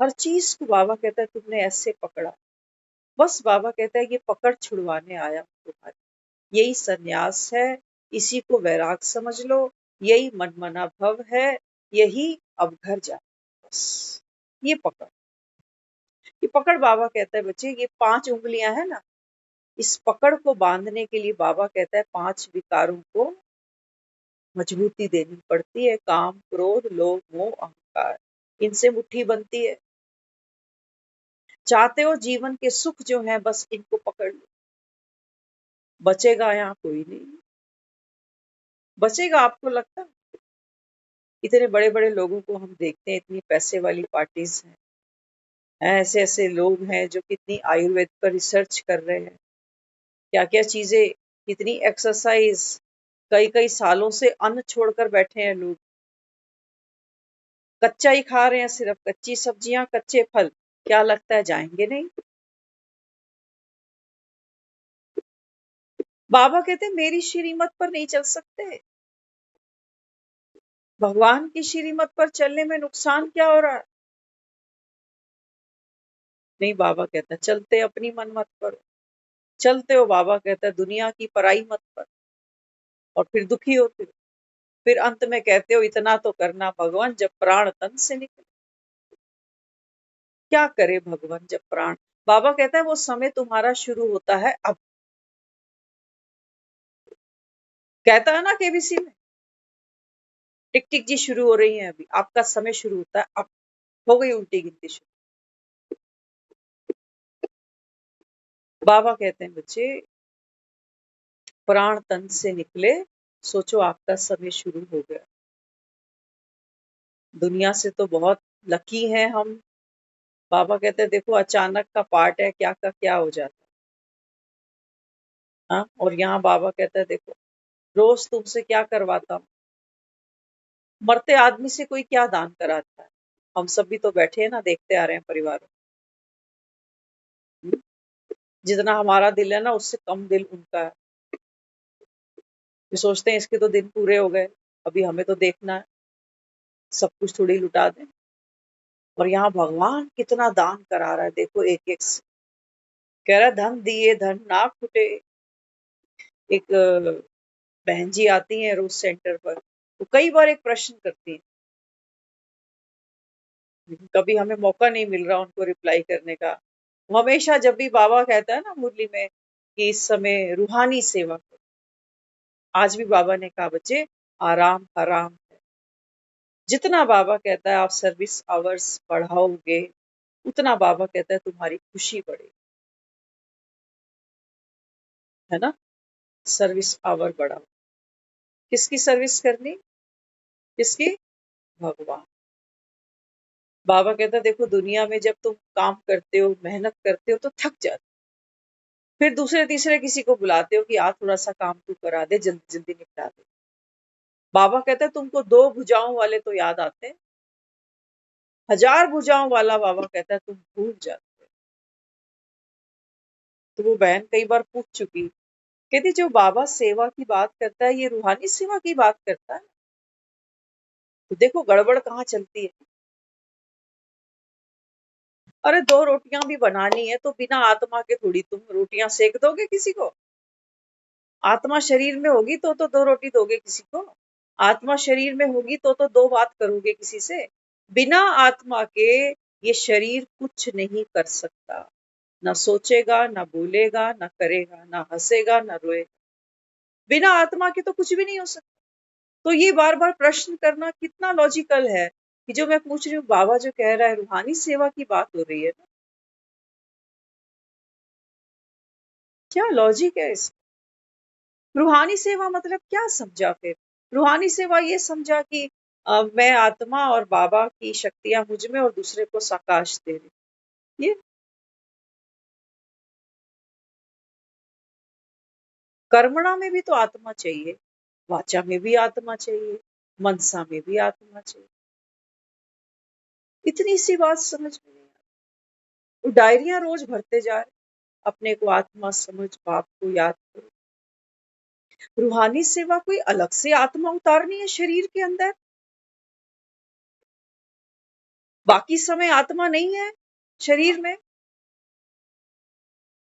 हर चीज को, बाबा कहता है तुमने ऐसे पकड़ा, बस बाबा कहता है ये पकड़ छुड़वाने आया हूं तुम्हारी, यही सन्यास है, इसी को वैराग समझ लो, यही मनमना भव है, यही अब घर जा। बस ये पकड़, ये पकड़ बाबा कहता है बच्चे ये 5 उंगलियां है ना, इस पकड़ को बांधने के लिए बाबा कहता है 5 विकारों को मजबूती देनी पड़ती है, काम, क्रोध, लोभ, मोह, अहंकार, इनसे मुट्ठी बनती है। चाहते हो जीवन के सुख जो है बस इनको पकड़ लो, बचेगा यहाँ कोई नहीं। बचेगा आपको लगता? इतने बड़े बड़े लोगों को हम देखते हैं, इतनी पैसे वाली पार्टीज हैं, ऐसे ऐसे लोग हैं जो कितनी आयुर्वेद पर रिसर्च कर रहे हैं, क्या क्या चीजें, कितनी एक्सरसाइज, कई कई सालों से अन्न छोड़कर बैठे हैं लोग, कच्चा ही खा रहे हैं, सिर्फ कच्ची सब्जियां, कच्चे फल, क्या लगता है जाएंगे नहीं? बाबा कहते हैं मेरी श्रीमत पर नहीं चल सकते, भगवान की श्रीमत पर चलने में नुकसान क्या हो रहा है? नहीं, बाबा कहता है चलते अपनी मनमत पर, चलते हो बाबा कहता है दुनिया की पराई मत पर, और फिर दुखी होते हो, फिर अंत में कहते हो इतना तो करना भगवान जब प्राण तन से निकले। क्या करे भगवान जब प्राण, बाबा कहता है वो समय तुम्हारा शुरू होता है अब। कहता है ना केबीसी में, टिक टिक जी शुरू हो रही है अभी, आपका समय शुरू होता है अब। हो गई उल्टी गिनती शुरू। बाबा कहते हैं बच्चे प्राण तन से निकले, सोचो आपका समय शुरू हो गया। दुनिया से तो बहुत लकी हैं हम। बाबा कहते हैं देखो अचानक का पार्ट है, क्या का क्या हो जाता है। हाँ, और यहाँ बाबा कहता है देखो रोज तुमसे क्या करवाता हूँ। मरते आदमी से कोई क्या दान कराता है। हम सब भी तो बैठे हैं ना, देखते आ रहे हैं परिवारों। जितना हमारा दिल है ना उससे कम दिल उनका है। वे सोचते हैं इसके तो दिन पूरे हो गए, अभी हमें तो देखना है, सब कुछ थोड़ी लुटा दें। और यहाँ भगवान कितना दान करा रहा है, देखो एक एक से। कह रहा है धन दिए धन ना फूटे। एक बहन जी आती हैं रोज सेंटर पर, तो कई बार एक प्रश्न करती हैं, लेकिन कभी हमें मौका नहीं मिल रहा उनको रिप्लाई करने का। वो हमेशा जब भी बाबा कहता है ना मुरली में कि इस समय रूहानी सेवा करो, आज भी बाबा ने कहा बच्चे आराम हराम है। जितना बाबा कहता है आप सर्विस आवर्स बढ़ाओगे, उतना बाबा कहता है तुम्हारी खुशी बढ़ेगी, है ना। सर्विस आवर बढ़ाओ। किसकी सर्विस करनी? किसकी? भगवान। बाबा कहता है देखो दुनिया में जब तुम काम करते हो, मेहनत करते हो तो थक जाते हो। फिर दूसरे तीसरे किसी को बुलाते हो कि आ थोड़ा सा काम तू करा दे, जल्दी जल्दी निपटा दे। बाबा कहता है तुमको दो भुजाओं वाले तो याद आते हैं, हजार भुजाओं वाला बाबा कहता है तुम भूल जाते हो। तो वो बहन कई बार पूछ चुकी, कहती जो बाबा सेवा की बात करता है ये रूहानी सेवा की बात करता है। तो देखो गड़बड़ कहाँ चलती है। अरे दो रोटियां भी बनानी है तो बिना आत्मा के थोड़ी तुम रोटियां सेक दोगे किसी को। आत्मा शरीर में होगी तो दो रोटी दोगे किसी को। आत्मा शरीर में होगी तो दो बात करोगे किसी से। बिना आत्मा के ये शरीर कुछ नहीं कर सकता। ना सोचेगा, ना बोलेगा, ना करेगा, ना हंसेगा, ना रोएगा। बिना आत्मा के तो कुछ भी नहीं हो सकता। तो ये बार बार प्रश्न करना कितना लॉजिकल है कि जो मैं पूछ रही हूँ बाबा जो कह रहा है रूहानी सेवा की बात हो रही है ना। क्या लॉजिक है इस? रूहानी सेवा मतलब क्या समझा फिर? रूहानी सेवा ये समझा कि मैं आत्मा और बाबा की शक्तियां मुझ में और दूसरे को साकाश दे रही। ये कर्मणा में भी तो आत्मा चाहिए, वाचा में भी आत्मा चाहिए, मनसा में भी आत्मा चाहिए। इतनी सी बात समझ में नहीं आती। वो डायरियां रोज भरते जा रहे, अपने को आत्मा समझ, बाप को याद करो। रूहानी सेवा कोई अलग से आत्मा उतारनी है शरीर के अंदर। बाकी समय आत्मा नहीं है शरीर में।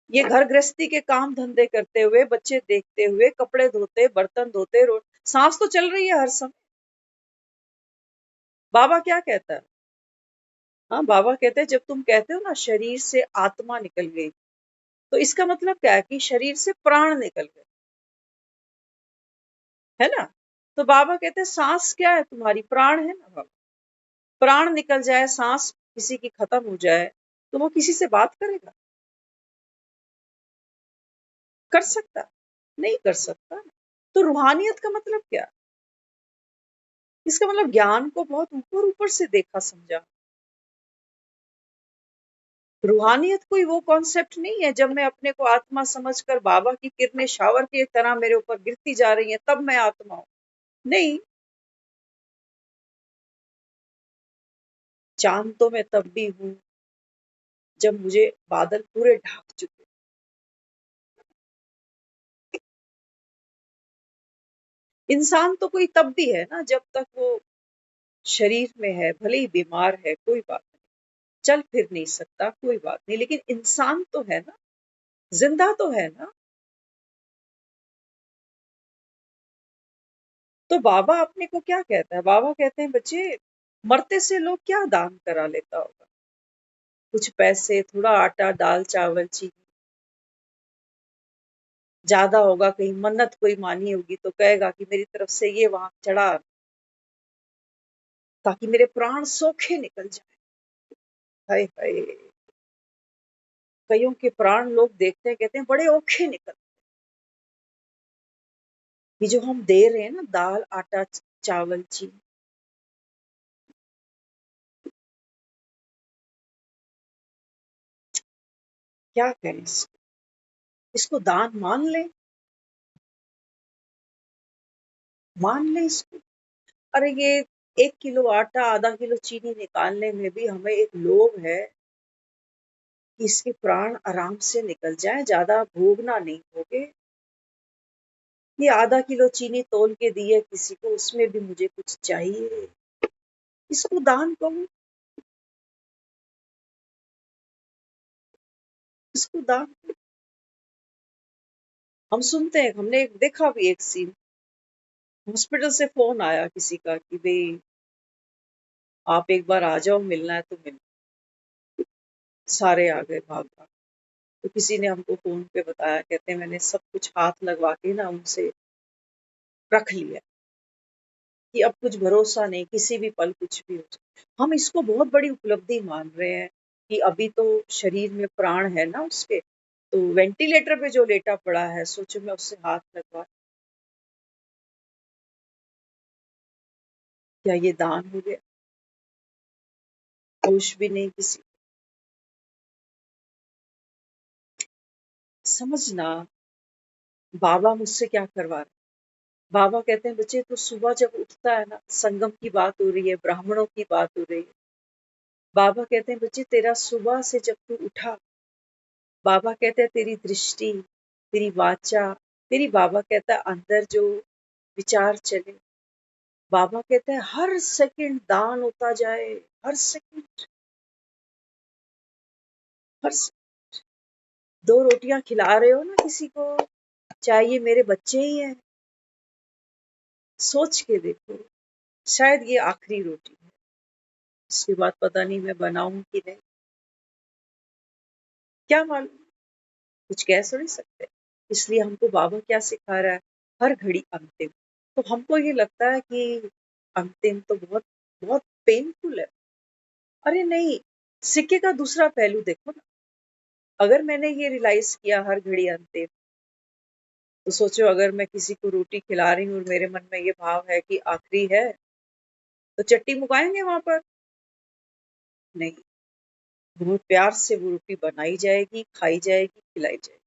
ये घर गृहस्थी के काम धंधे करते हुए, बच्चे देखते हुए, कपड़े धोते, बर्तन धोते, सांस तो चल रही है हर समय। बाबा क्या कहता है? हाँ, बाबा कहते हैं जब तुम कहते हो ना शरीर से आत्मा निकल गई, तो इसका मतलब क्या है कि शरीर से प्राण निकल गए, है ना। तो बाबा कहते हैं सांस क्या है तुम्हारी? प्राण है ना बाबा। प्राण निकल जाए, सांस किसी की खत्म हो जाए, तो वो किसी से बात करेगा? कर सकता? नहीं कर सकता। तो रूहानियत का मतलब क्या? इसका मतलब ज्ञान को बहुत ऊपर ऊपर से देखा समझा। रूहानियत कोई वो कॉन्सेप्ट नहीं है जब मैं अपने को आत्मा समझकर बाबा की किरणें शावर की तरह मेरे ऊपर गिरती जा रही हैं तब मैं आत्मा हूं। नहीं, चांद तो मैं तब भी हूं जब मुझे बादल पूरे ढक चुके। इंसान तो कोई तब भी है ना जब तक वो शरीर में है, भले ही बीमार है कोई बात नहीं, चल फिर नहीं सकता कोई बात नहीं, लेकिन इंसान तो है ना, जिंदा तो है ना। तो बाबा अपने को क्या कहता है? बाबा कहते हैं बच्चे मरते से लोग क्या दान करा लेता होगा? कुछ पैसे, थोड़ा आटा, दाल, चावल, चीनी। ज्यादा होगा, कहीं मन्नत कोई मानी होगी तो कहेगा कि मेरी तरफ से ये वहां चढ़ा, ताकि मेरे प्राण सोखे निकल जाए। हाय हाय। कईयों के प्राण लोग देखते हैं, कहते हैं बड़े औखे निकल। ये जो हम दे रहे हैं ना दाल, आटा, चावल, चीनी, क्या करें इसको दान मान ले इसको। अरे ये 1 किलो आटा, आधा किलो चीनी निकालने में भी हमें एक लोभ है कि इसके प्राण आराम से निकल जाए, ज्यादा भोगना नहीं होगे। ये आधा किलो चीनी तोल के दी है किसी को, उसमें भी मुझे कुछ चाहिए, इसको दान करो, इसको दान करो। हम सुनते हैं, हमने देखा भी एक सीन, हॉस्पिटल से फोन आया किसी का कि भाई आप एक बार आ जाओ, मिलना है तो मिल। सारे आ गए भाग भाग। तो किसी ने हमको फोन पे बताया, कहते हैं मैंने सब कुछ हाथ लगवा के ना उनसे रख लिया कि अब कुछ भरोसा नहीं, किसी भी पल कुछ भी हो जाए। हम इसको बहुत बड़ी उपलब्धि मान रहे हैं कि अभी तो शरीर में प्राण है ना उसके, तो वेंटिलेटर पे जो लेटा पड़ा है, सोचो मैं उससे हाथ लगवा, क्या ये दान हो गया? होश भी नहीं किसी। समझना बाबा मुझसे क्या करवा रहे। बाबा कहते हैं बच्चे तो सुबह जब उठता है ना, संगम की बात हो रही है, ब्राह्मणों की बात हो रही है। बाबा कहते हैं बच्चे तेरा सुबह से जब तू उठा, बाबा कहते हैं तेरी दृष्टि, तेरी वाचा, तेरी बाबा कहता है अंदर जो विचार चले, बाबा कहते हैं हर सेकंड दान होता जाए, हर सेकंड, हर दो रोटियां खिला रहे हो ना किसी को, चाहे ये मेरे बच्चे ही हैं, सोच के देखो, शायद ये आखिरी रोटी है, इसके बाद पता नहीं मैं बनाऊं कि नहीं, क्या मालूम, कुछ कह थोड़ी सकते। इसलिए हमको बाबा क्या सिखा रहा है, हर घड़ी अंतिम। तो हमको ये लगता है कि अंतिम तो बहुत बहुत पेनफुल है। अरे नहीं, सिक्के का दूसरा पहलू देखो ना। अगर मैंने ये रियलाइज किया हर घड़ी अंतिम, तो सोचो अगर मैं किसी को रोटी खिला रही हूँ और मेरे मन में ये भाव है कि आखिरी है, तो चट्टी मुकाएंगे वहां पर? नहीं, बहुत प्यार से वो रोटी बनाई जाएगी, खाई जाएगी, खिलाई जाएगी,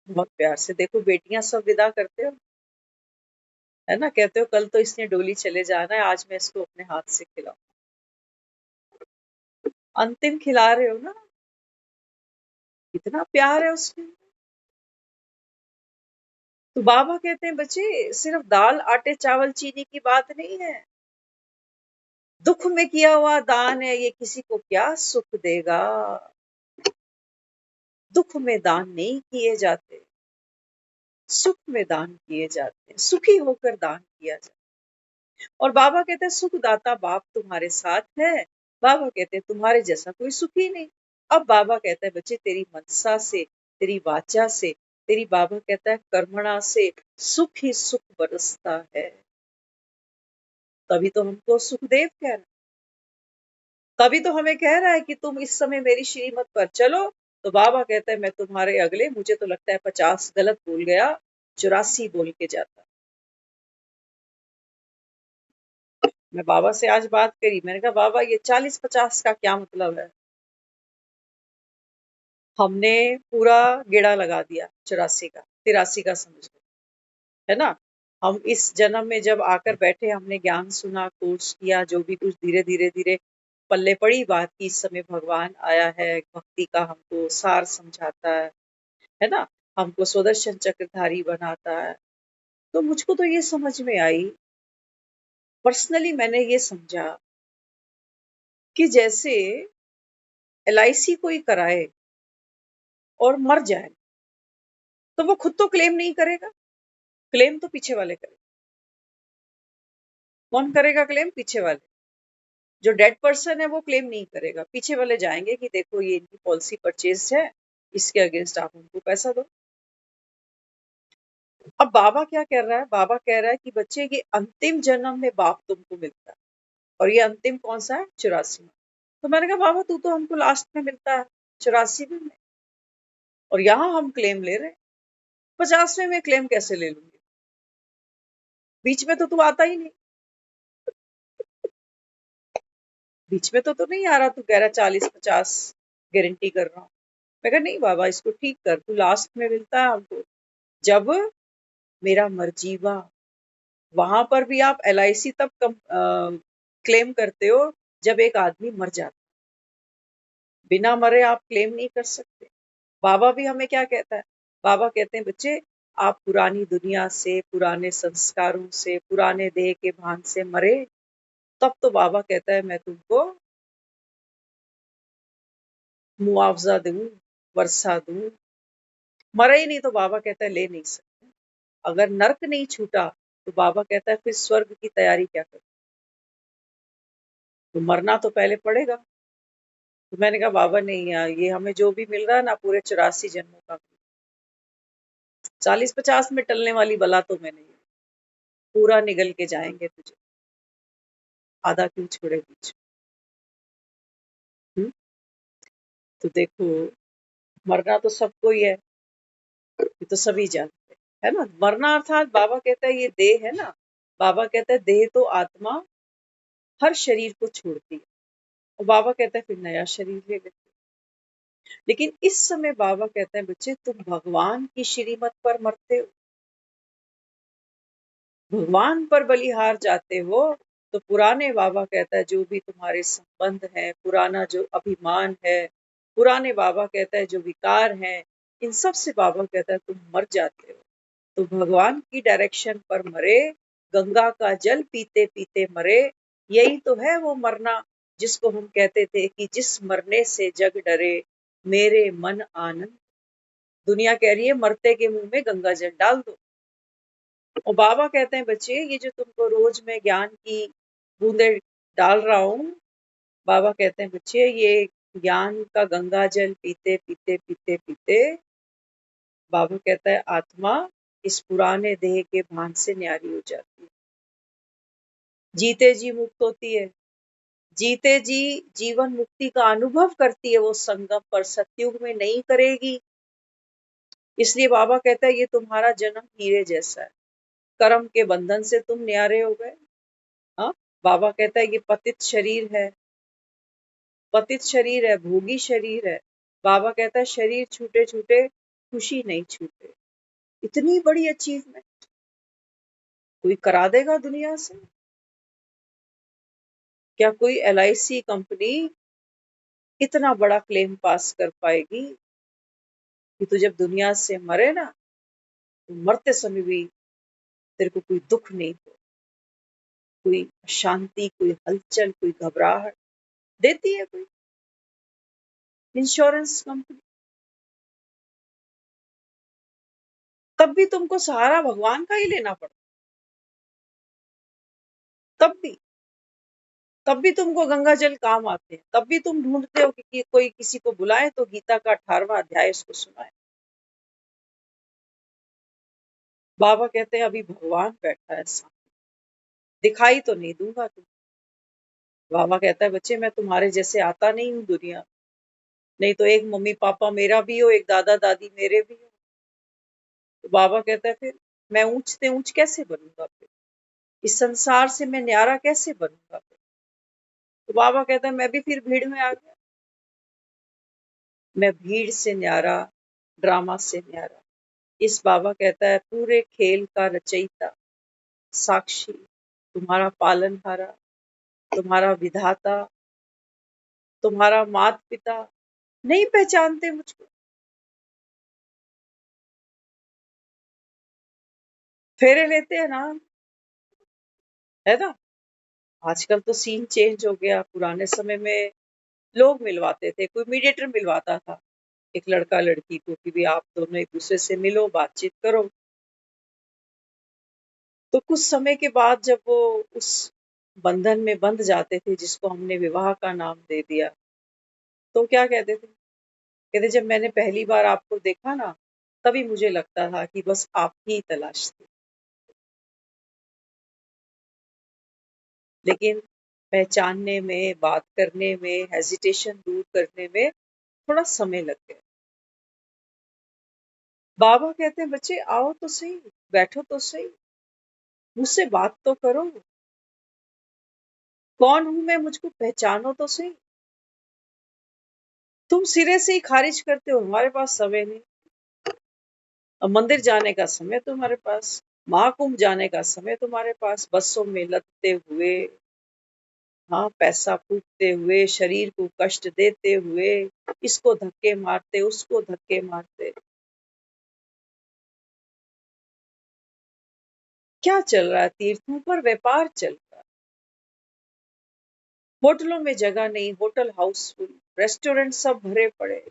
बहुत प्यार से। देखो बेटियां सब विदा करते हो, है ना, कहते हो कल तो इसने डोली चले जाना है, आज मैं इसको अपने हाथ से खिलाऊं, अंतिम खिला रहे हो ना, कितना प्यार है उसमें। तो बाबा कहते हैं बच्चे सिर्फ दाल आटे चावल चीनी की बात नहीं है, दुख में किया हुआ दान है, ये किसी को क्या सुख देगा। दुख में दान नहीं किए जाते, सुख में दान किए जाते हैं, सुखी होकर दान किया जाता है। और बाबा कहते हैं सुखदाता बाप तुम्हारे साथ है, बाबा कहते हैं तुम्हारे जैसा कोई सुखी नहीं। अब बाबा कहता है बच्चे तेरी मनसा से, तेरी वाचा से, तेरी बाबा कहता है कर्मणा से सुख ही सुख बरसता है। तभी तो हमको सुखदेव कह रहा है, तभी तो हमें कह रहा है कि तुम इस समय मेरी श्रीमत पर चलो। तो बाबा कहता है मैं तुम्हारे अगले, मुझे तो लगता है 50 गलत बोल गया, 84 बोल के जाता। मैं बाबा से आज बात करी, मैंने कहा बाबा ये 40-50 का क्या मतलब है? हमने पूरा गेड़ा लगा दिया 84 का, 83 का समझ लो, है ना। हम इस जन्म में जब आकर बैठे, हमने ज्ञान सुना, कोर्स किया, जो भी कुछ धीरे धीरे धीरे पल्ले पड़ी बात की, इस समय भगवान आया है, भक्ति का हमको सार समझाता है ना, हमको सुदर्शन चक्रधारी बनाता है। तो मुझको तो ये समझ में आई, पर्सनली मैंने ये समझा कि जैसे LIC कोई कराए और मर जाए, तो वो खुद तो क्लेम नहीं करेगा, क्लेम तो पीछे वाले करें। कौन करेगा क्लेम? पीछे वाले। जो डेड पर्सन है वो क्लेम नहीं करेगा, पीछे वाले जाएंगे कि देखो ये इनकी पॉलिसी परचेज है, इसके अगेंस्ट आप हमको पैसा दो। अब बाबा क्या कर रहा है, बाबा कह रहा है कि बच्चे ये अंतिम जन्म में बाप तुमको मिलता है, और ये अंतिम कौन सा है? 84 में। तो मैंने कहा बाबा तू तो हमको लास्ट में मिलता है, 84 में, और यहाँ हम क्लेम ले रहे हैं, 50वें में क्लेम कैसे ले लूंगी? बीच में तो तू आता ही नहीं। बीच में तो नहीं आ रहा, तू कह रहा 40-50 गारंटी कर रहा हूँ। मैं कहा नहीं बाबा, इसको ठीक कर, तू लास्ट में मिलता है हमको जब मेरा मर्जीवा। वहां पर भी आप LIC तब क्लेम करते हो जब एक आदमी मर जाता, बिना मरे आप क्लेम नहीं कर सकते। बाबा भी हमें क्या कहता है? बाबा कहते हैं बच्चे, आप पुरानी दुनिया से, पुराने संस्कारों से, पुराने देह के भान से मरे, तब तो बाबा कहता है मैं तुमको मुआवजा दूं, वर्षा दूं। मरे ही नहीं तो बाबा कहता है ले नहीं सकते। अगर नर्क नहीं छूटा तो बाबा कहता है फिर स्वर्ग की तैयारी क्या कर, तो मरना तो पहले पड़ेगा। तो मैंने कहा बाबा नहीं यार, ये हमें जो भी मिल रहा है ना पूरे 84 जन्मों का, 40-50 में टलने वाली बला तो मैं नहीं, पूरा निगल के जाएंगे तुझे, आधा क्यों छोड़े बीच। हम्म? तो देखो, मरना तो सबको ही है, ये तो सभी जानते हैं, है ना। मरना अर्थात बाबा कहता है ये देह है ना, बाबा कहता है देह तो आत्मा हर शरीर को छोड़ती है, और बाबा कहता है फिर नया शरीर ले लेते हैं। लेकिन इस समय बाबा कहते हैं बच्चे, तुम भगवान की श्रीमत पर मरते हो, भगवान पर बलिहार जाते हो। तो पुराने बाबा कहता है जो भी तुम्हारे संबंध है, पुराना जो अभिमान है, पुराने बाबा कहता है जो विकार है, इन सब से बाबा कहता है तुम मर जाते हो। तो भगवान की डायरेक्शन पर मरे, गंगा का जल पीते पीते मरे, यही तो है वो मरना जिसको हम कहते थे कि जिस मरने से जग डरे, मेरे मन आनंद। दुनिया कह रही है मरते के मुंह में गंगा जल डाल दो। और बाबा कहते हैं बच्चे, ये जो तुमको रोज मैं ज्ञान की बूंदे डाल रहा हूँ, बाबा कहते हैं बच्चे ये ज्ञान का गंगा जल पीते पीते पीते पीते, बाबा कहता है आत्मा इस पुराने देह के भान से न्यारी हो जाती है, जीते जी मुक्त होती है, जीते जी जीवन मुक्ति का अनुभव करती है। वो संगम पर सतयुग में नहीं करेगी। इसलिए बाबा कहता है ये तुम्हारा जन्म हीरे जैसा है, कर्म के बंधन से तुम न्यारे हो गए। हाँ, बाबा कहता है ये पतित शरीर है, पतित शरीर है, भोगी शरीर है। बाबा कहता है शरीर छूटे छूटे खुशी नहीं छूटे। इतनी बड़ी अचीवमेंट कोई करा देगा दुनिया से? क्या कोई LIC कंपनी इतना बड़ा क्लेम पास कर पाएगी कि तू जब दुनिया से मरे ना, तो मरते समय भी तेरे को कोई दुख नहीं हो, कोई शांति, कोई हलचल, कोई घबराहट देती है कोई इंश्योरेंस कंपनी? तब भी तुमको सहारा भगवान का ही लेना पड़ता, तब भी तुमको गंगा जल काम आते हैं, तब भी तुम ढूंढते हो कि कोई किसी को बुलाए तो गीता का 18वां अध्याय इसको सुनाए। बाबा कहते हैं अभी भगवान बैठा है सामने, दिखाई तो नहीं दूंगा तुम। बाबा कहता है बच्चे मैं तुम्हारे जैसे आता नहीं हूँ दुनिया, नहीं तो एक मम्मी पापा मेरा भी हो, एक दादा दादी मेरे भी हो। तो बाबा कहता है फिर मैं ऊंच से ऊंच कैसे बनूंगा, फिर इस संसार से मैं न्यारा कैसे बनूंगा फिर? तो बाबा कहता है मैं भी फिर भीड़ में आ गया, मैं भीड़ से न्यारा, ड्रामा से न्यारा। इस बाबा कहता है पूरे खेल का रचयिता, साक्षी, तुम्हारा पालनहारा, तुम्हारा विधाता, तुम्हारा माता पिता नहीं पहचानते मुझको? फेरे लेते हैं ना, है ना। आजकल तो सीन चेंज हो गया, पुराने समय में लोग मिलवाते थे, कोई मीडिएटर मिलवाता था एक लड़का लड़की को कि भी आप दोनों एक दूसरे से मिलो, बातचीत करो। तो कुछ समय के बाद जब वो उस बंधन में बंध जाते थे जिसको हमने विवाह का नाम दे दिया, तो क्या कहते थे? कहते जब मैंने पहली बार आपको देखा ना, तभी मुझे लगता था कि बस आपकी ही तलाश थी, लेकिन पहचानने में, बात करने में, हेजिटेशन दूर करने में थोड़ा समय लग गया। बाबा कहते हैं बच्चे आओ तो सही, बैठो तो सही, मुझसे बात तो करो। कौन हूं मैं, मुझको पहचानो तो सही। तुम सिरे से ही खारिज करते हो, हमारे पास समय नहीं। अब मंदिर जाने का समय तुम्हारे पास, महाकुंभ जाने का समय तुम्हारे पास, बसों में लदते हुए, हाँ, पैसा फूकते हुए, शरीर को कष्ट देते हुए, इसको धक्के मारते, उसको धक्के मारते। क्या चल रहा है? तीर्थों पर व्यापार चल रहा है। होटलों में जगह नहीं, होटल हाउसफुल, रेस्टोरेंट सब भरे पड़े,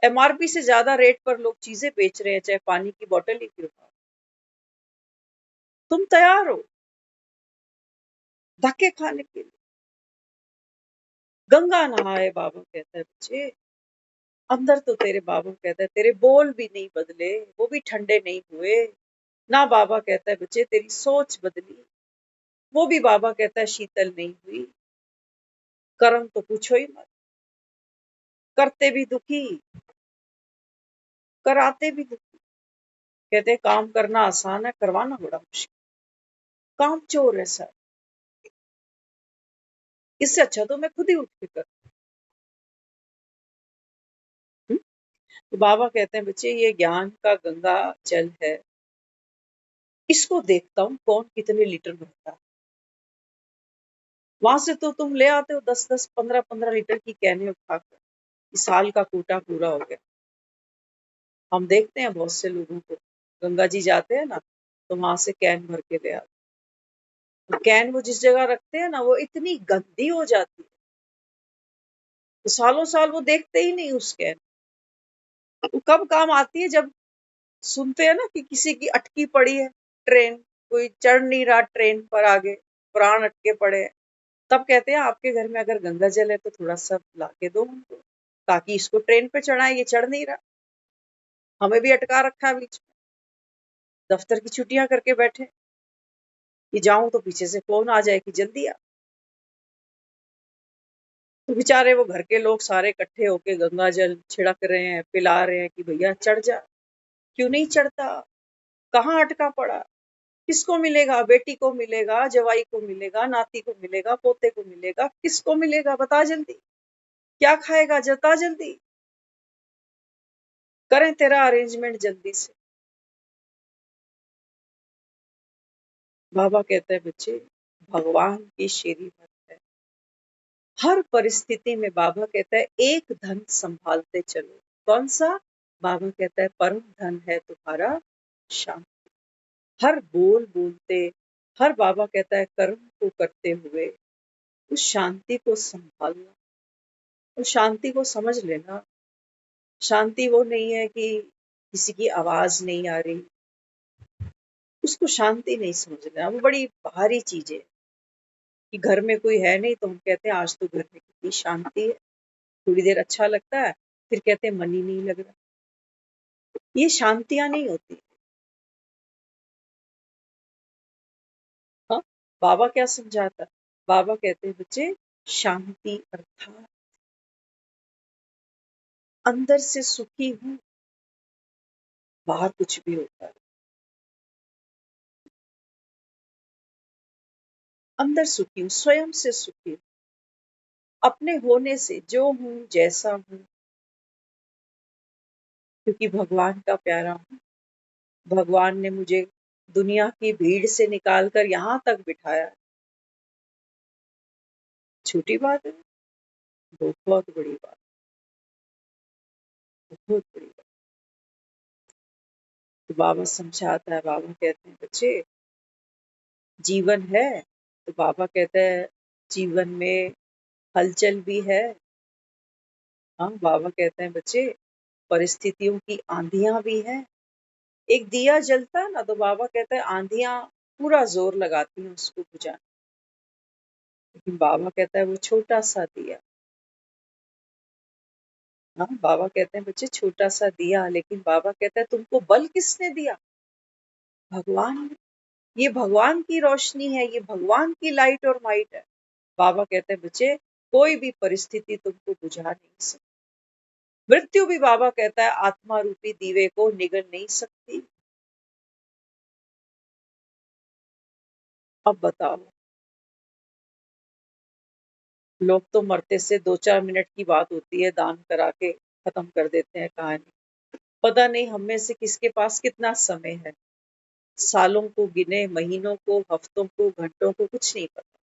एमआरपी से ज्यादा रेट पर लोग चीजें बेच रहे हैं, चाहे पानी की बोतल ही क्यों ना हो। तुम तैयार हो धक्के खाने के लिए। गंगा नहाए, बाबा कहता है बच्चे। अंदर तो तेरे बाबा कहता है तेरे बोल भी नहीं बदले, वो भी ठंडे नहीं हुए ना। बाबा कहता है बच्चे तेरी सोच बदली, वो भी बाबा कहता है शीतल नहीं हुई। कर्म तो पूछो ही मत, करते भी दुखी, कराते भी दुखी। कहते हैं काम करना आसान है, करवाना बड़ा मुश्किल। काम चोर है सर, इससे अच्छा तो मैं खुद ही उठ के कर। तो बाबा कहते हैं बच्चे ये ज्ञान का गंगा जल है, इसको देखता हूँ कौन कितने लीटर भरता है। वहां से तो तुम ले आते हो 10-10, 15-15 लीटर की कैने उठाकर, इस साल का कोटा पूरा हो गया। हम देखते हैं बहुत से लोगों को, गंगा जी जाते हैं ना, तो वहां से कैन भर के ले आते। तो कैन वो जिस जगह रखते हैं ना, वो इतनी गंदी हो जाती है, तो सालों साल वो देखते ही नहीं उस कैन। वो कब काम आती है, जब सुनते हैं ना कि किसी की अटकी पड़ी है ट्रेन, कोई चढ़ नहीं रहा ट्रेन पर आगे, प्राण अटके पड़े हैं, तब कहते हैं आपके घर में अगर गंगा जल है तो थोड़ा सा ला के दो हमको, ताकि इसको ट्रेन पे चढ़ाए, ये चढ़ नहीं रहा। हमें भी अटका रखा है बीच में, दफ्तर की छुट्टियां करके बैठे कि जाऊं तो पीछे से फोन आ जाए कि जल्दी आ। तो बेचारे वो घर के लोग सारे इकट्ठे होके गंगा जल छिड़क रहे हैं, पिला रहे हैं कि भैया चढ़ जा। क्यों नहीं चढ़ता? कहाँ अटका पड़ा? किसको मिलेगा? बेटी को मिलेगा, जवाई को मिलेगा, नाती को मिलेगा, पोते को मिलेगा, किसको मिलेगा? बता जल्दी। क्या खाएगा? जता जल्दी, करें तेरा अरेंजमेंट जल्दी से। बाबा कहता है बच्चे भगवान की शेरी मत है। हर परिस्थिति में बाबा कहता है एक धन संभालते चलो। कौन सा? बाबा कहता है परम धन है तुम्हारा शांति। हर बोल बोलते, हर बाबा कहता है कर्म को करते हुए उस शांति को संभालना। उस शांति को समझ लेना। शांति वो नहीं है कि किसी की आवाज नहीं आ रही, उसको शांति नहीं समझना। वो बड़ी बाहरी चीज है कि घर में कोई है नहीं तो हम कहते हैं आज तो घर में कितनी शांति है, थोड़ी देर अच्छा लगता है, फिर कहते हैं मन ही नहीं लग रहा। ये शांतियां नहीं होती। हाँ, बाबा क्या समझाता? बाबा कहते हैं बच्चे शांति अर्थात अंदर से सुखी हूं, बाहर कुछ भी होता है, अंदर सुखी हूं, स्वयं से सुखी हूं, अपने होने से जो हूं जैसा हूं, क्योंकि भगवान का प्यारा हूं। भगवान ने मुझे दुनिया की भीड़ से निकाल कर यहाँ तक बिठाया। छोटी बात है? बहुत बड़ी बात, बहुत बड़ी बात। तो बाबा समझाता है, बाबा कहते हैं बच्चे जीवन है, तो बाबा कहता है जीवन में हलचल भी है। हाँ, बाबा कहते हैं बच्चे परिस्थितियों की आंधियां भी हैं। एक दिया जलता है ना, तो बाबा कहता है आंधियां पूरा जोर लगाती हैं उसको बुझाने, लेकिन बाबा कहता है वो छोटा सा दिया। हाँ, बाबा कहते हैं बच्चे छोटा सा दिया, लेकिन बाबा कहता है तुमको बल किसने दिया? भगवान ने। ये भगवान की रोशनी है, ये भगवान की लाइट और माइट है। बाबा कहते हैं बच्चे कोई भी परिस्थिति तुमको बुझा नहीं सकती। मृत्यु भी बाबा कहता है आत्मा रूपी दीवे को निगल नहीं सकती। अब बताओ, लोग तो मरते से 2-4 मिनट की बात होती है, दान करा के खत्म कर देते हैं कहानी। पता नहीं हम में से किसके पास कितना समय है, सालों को गिने, महीनों को, हफ्तों को, घंटों को, कुछ नहीं पता।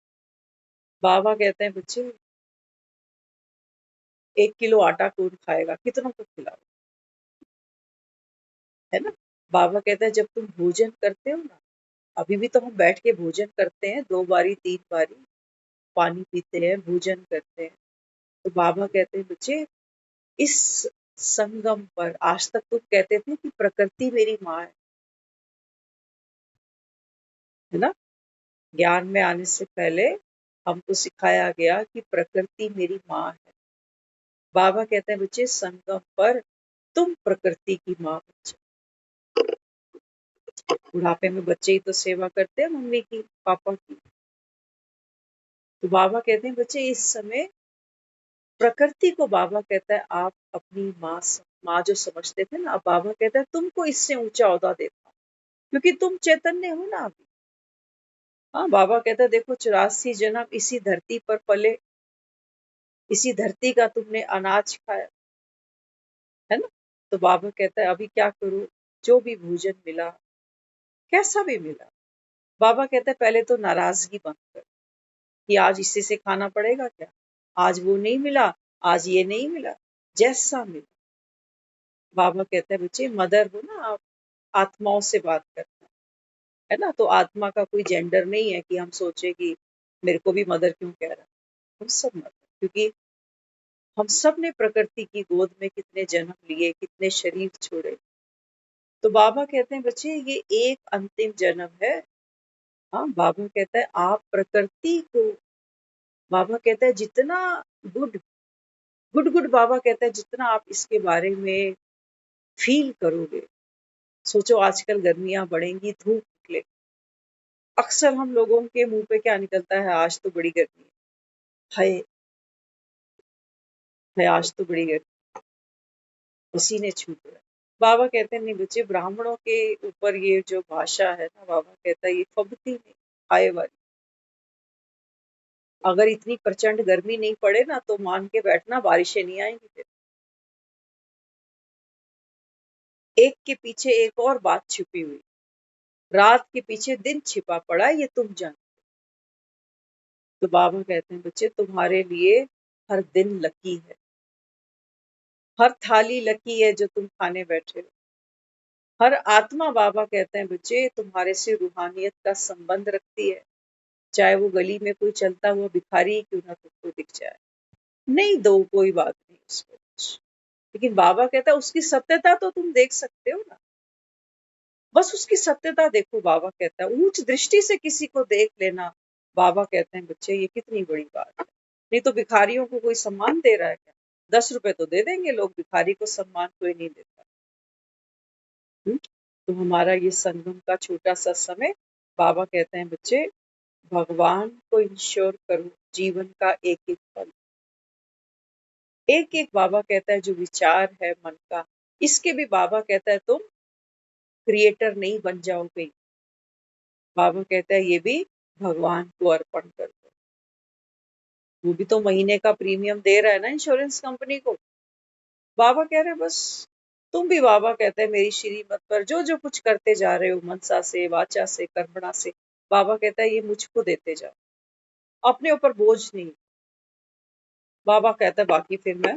बाबा कहते हैं बच्चे 1 किलो आटा कौन खाएगा, कितनों को खिलाओ, है ना? बाबा कहता है जब तुम भोजन करते हो ना, अभी भी तो हम बैठ के भोजन करते हैं, 2 बारी 3 बारी पानी पीते हैं, भोजन करते हैं। तो बाबा कहते हैं बच्चे इस संगम पर आज तक तो कहते थे कि प्रकृति मेरी माँ है ना? ज्ञान में आने से पहले हमको सिखाया गया कि प्रकृति मेरी माँ है। बाबा कहते हैं बच्चे संगम पर तुम प्रकृति की माँ बन जाओ। बुढ़ापे में बच्चे ही तो सेवा करते हैं मम्मी की, पापा की। तो बाबा कहते हैं बच्चे इस समय प्रकृति को बाबा कहता है आप अपनी माँ जो समझते थे ना, अब बाबा कहता है तुमको इससे ऊंचा ओहदा देता हूं, क्योंकि तुम चैतन्य हो ना अभी। हाँ, बाबा कहता है देखो 84 जन्म इसी धरती पर पले, इसी धरती का तुमने अनाज खाया, है ना? तो बाबा कहता है अभी क्या करो, जो भी भोजन मिला, कैसा भी मिला, बाबा कहता है पहले तो नाराजगी बंद कर कि आज इसी से खाना पड़ेगा क्या, आज वो नहीं मिला, आज ये नहीं मिला, जैसा मिला। बाबा कहता है बच्चे मदर हो ना आप, आत्माओं से बात करना है ना, तो आत्मा का कोई जेंडर नहीं है कि हम सोचे कि मेरे को भी मदर क्यों कह रहा है। हम सब मदर, क्योंकि हम सब ने प्रकृति की गोद में कितने जन्म लिए, कितने शरीर छोड़े। तो बाबा कहते हैं बच्चे ये एक अंतिम जन्म है। हाँ, बाबा कहता है आप प्रकृति को, बाबा कहता है जितना गुड गुड गुड, बाबा कहता है जितना आप इसके बारे में फील करोगे। सोचो आजकल गर्मियां बढ़ेंगी, धूप निकले, अक्सर हम लोगों के मुंह पे क्या निकलता है, आज तो बड़ी गर्मी है, हाय हाय आज तो बड़ी गर्मी, पसीने छूट रहे हैं। बाबा कहते हैं नहीं बच्चे, ब्राह्मणों के ऊपर ये जो भाषा है ना, बाबा कहता है ये फबती नहीं, हाय वाली। अगर इतनी प्रचंड गर्मी नहीं पड़े ना तो मान के बैठना बारिशें नहीं आएंगी फिर। एक के पीछे एक और बात छिपी हुई, रात के पीछे दिन छिपा पड़ा, ये तुम जान। तो बाबा कहते हैं बच्चे तुम्हारे लिए हर दिन लकी है, हर थाली लकी है जो तुम खाने बैठे हो। हर आत्मा, बाबा कहते हैं बच्चे तुम्हारे से रूहानियत का संबंध रखती है, चाहे वो गली में कोई चलता हुआ भिखारी ही क्यों ना तुमको दिख जाए। नहीं दो कोई बात नहीं उसको कुछ, लेकिन बाबा कहता है उसकी सत्यता तो तुम देख सकते हो ना, बस उसकी सत्यता देखो। बाबा कहता है ऊंच दृष्टि से किसी को देख लेना, बाबा कहते हैं बच्चे ये कितनी बड़ी बात है। नहीं तो भिखारियों को कोई सम्मान दे रहा है क्या? 10 रुपए तो दे देंगे लोग, भिखारी को सम्मान कोई नहीं देता। तो हमारा ये संगम का छोटा सा समय, बाबा कहते हैं बच्चे भगवान को इंश्योर करो जीवन का एक एक पल, एक एक, बाबा कहता है जो विचार है मन का, इसके भी बाबा कहता है तुम क्रिएटर नहीं बन जाओगे। बाबा कहता है ये भी भगवान को अर्पण कर दो। वो भी तो महीने का प्रीमियम दे रहा है ना इंश्योरेंस कंपनी को। बाबा कह रहे हैं बस तुम भी, बाबा कहता है मेरी श्रीमत पर जो जो कुछ करते जा रहे हो, मनसा से, वाचा से, कर्मणा से, बाबा कहता है ये मुझको देते जाओ, अपने ऊपर बोझ नहीं। बाबा कहता है बाकी फिर मैं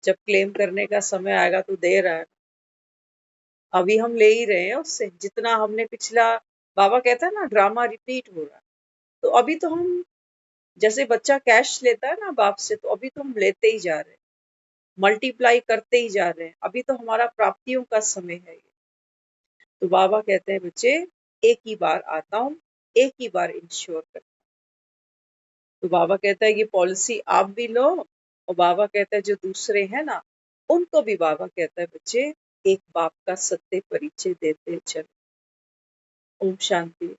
जब क्लेम करने का समय आएगा तो दे रहा है, अभी हम ले ही रहे हैं उससे जितना हमने पिछला, बाबा कहता है ना ड्रामा रिपीट हो रहा है। तो अभी तो हम, जैसे बच्चा कैश लेता है ना बाप से, तो अभी तो हम लेते ही जा रहे हैं, मल्टीप्लाई करते ही जा रहे हैं, अभी तो हमारा प्राप्तियों का समय है ये। तो बाबा कहते हैं बच्चे एक ही बार आता हूँ, एक ही बार इंश्योर करता हूँ। तो बाबा कहता है ये पॉलिसी आप भी लो, और बाबा कहता है जो दूसरे हैं ना उनको भी, बाबा कहता है बच्चे एक बाप का सत्य परिचय देते चलो। ओम शांति।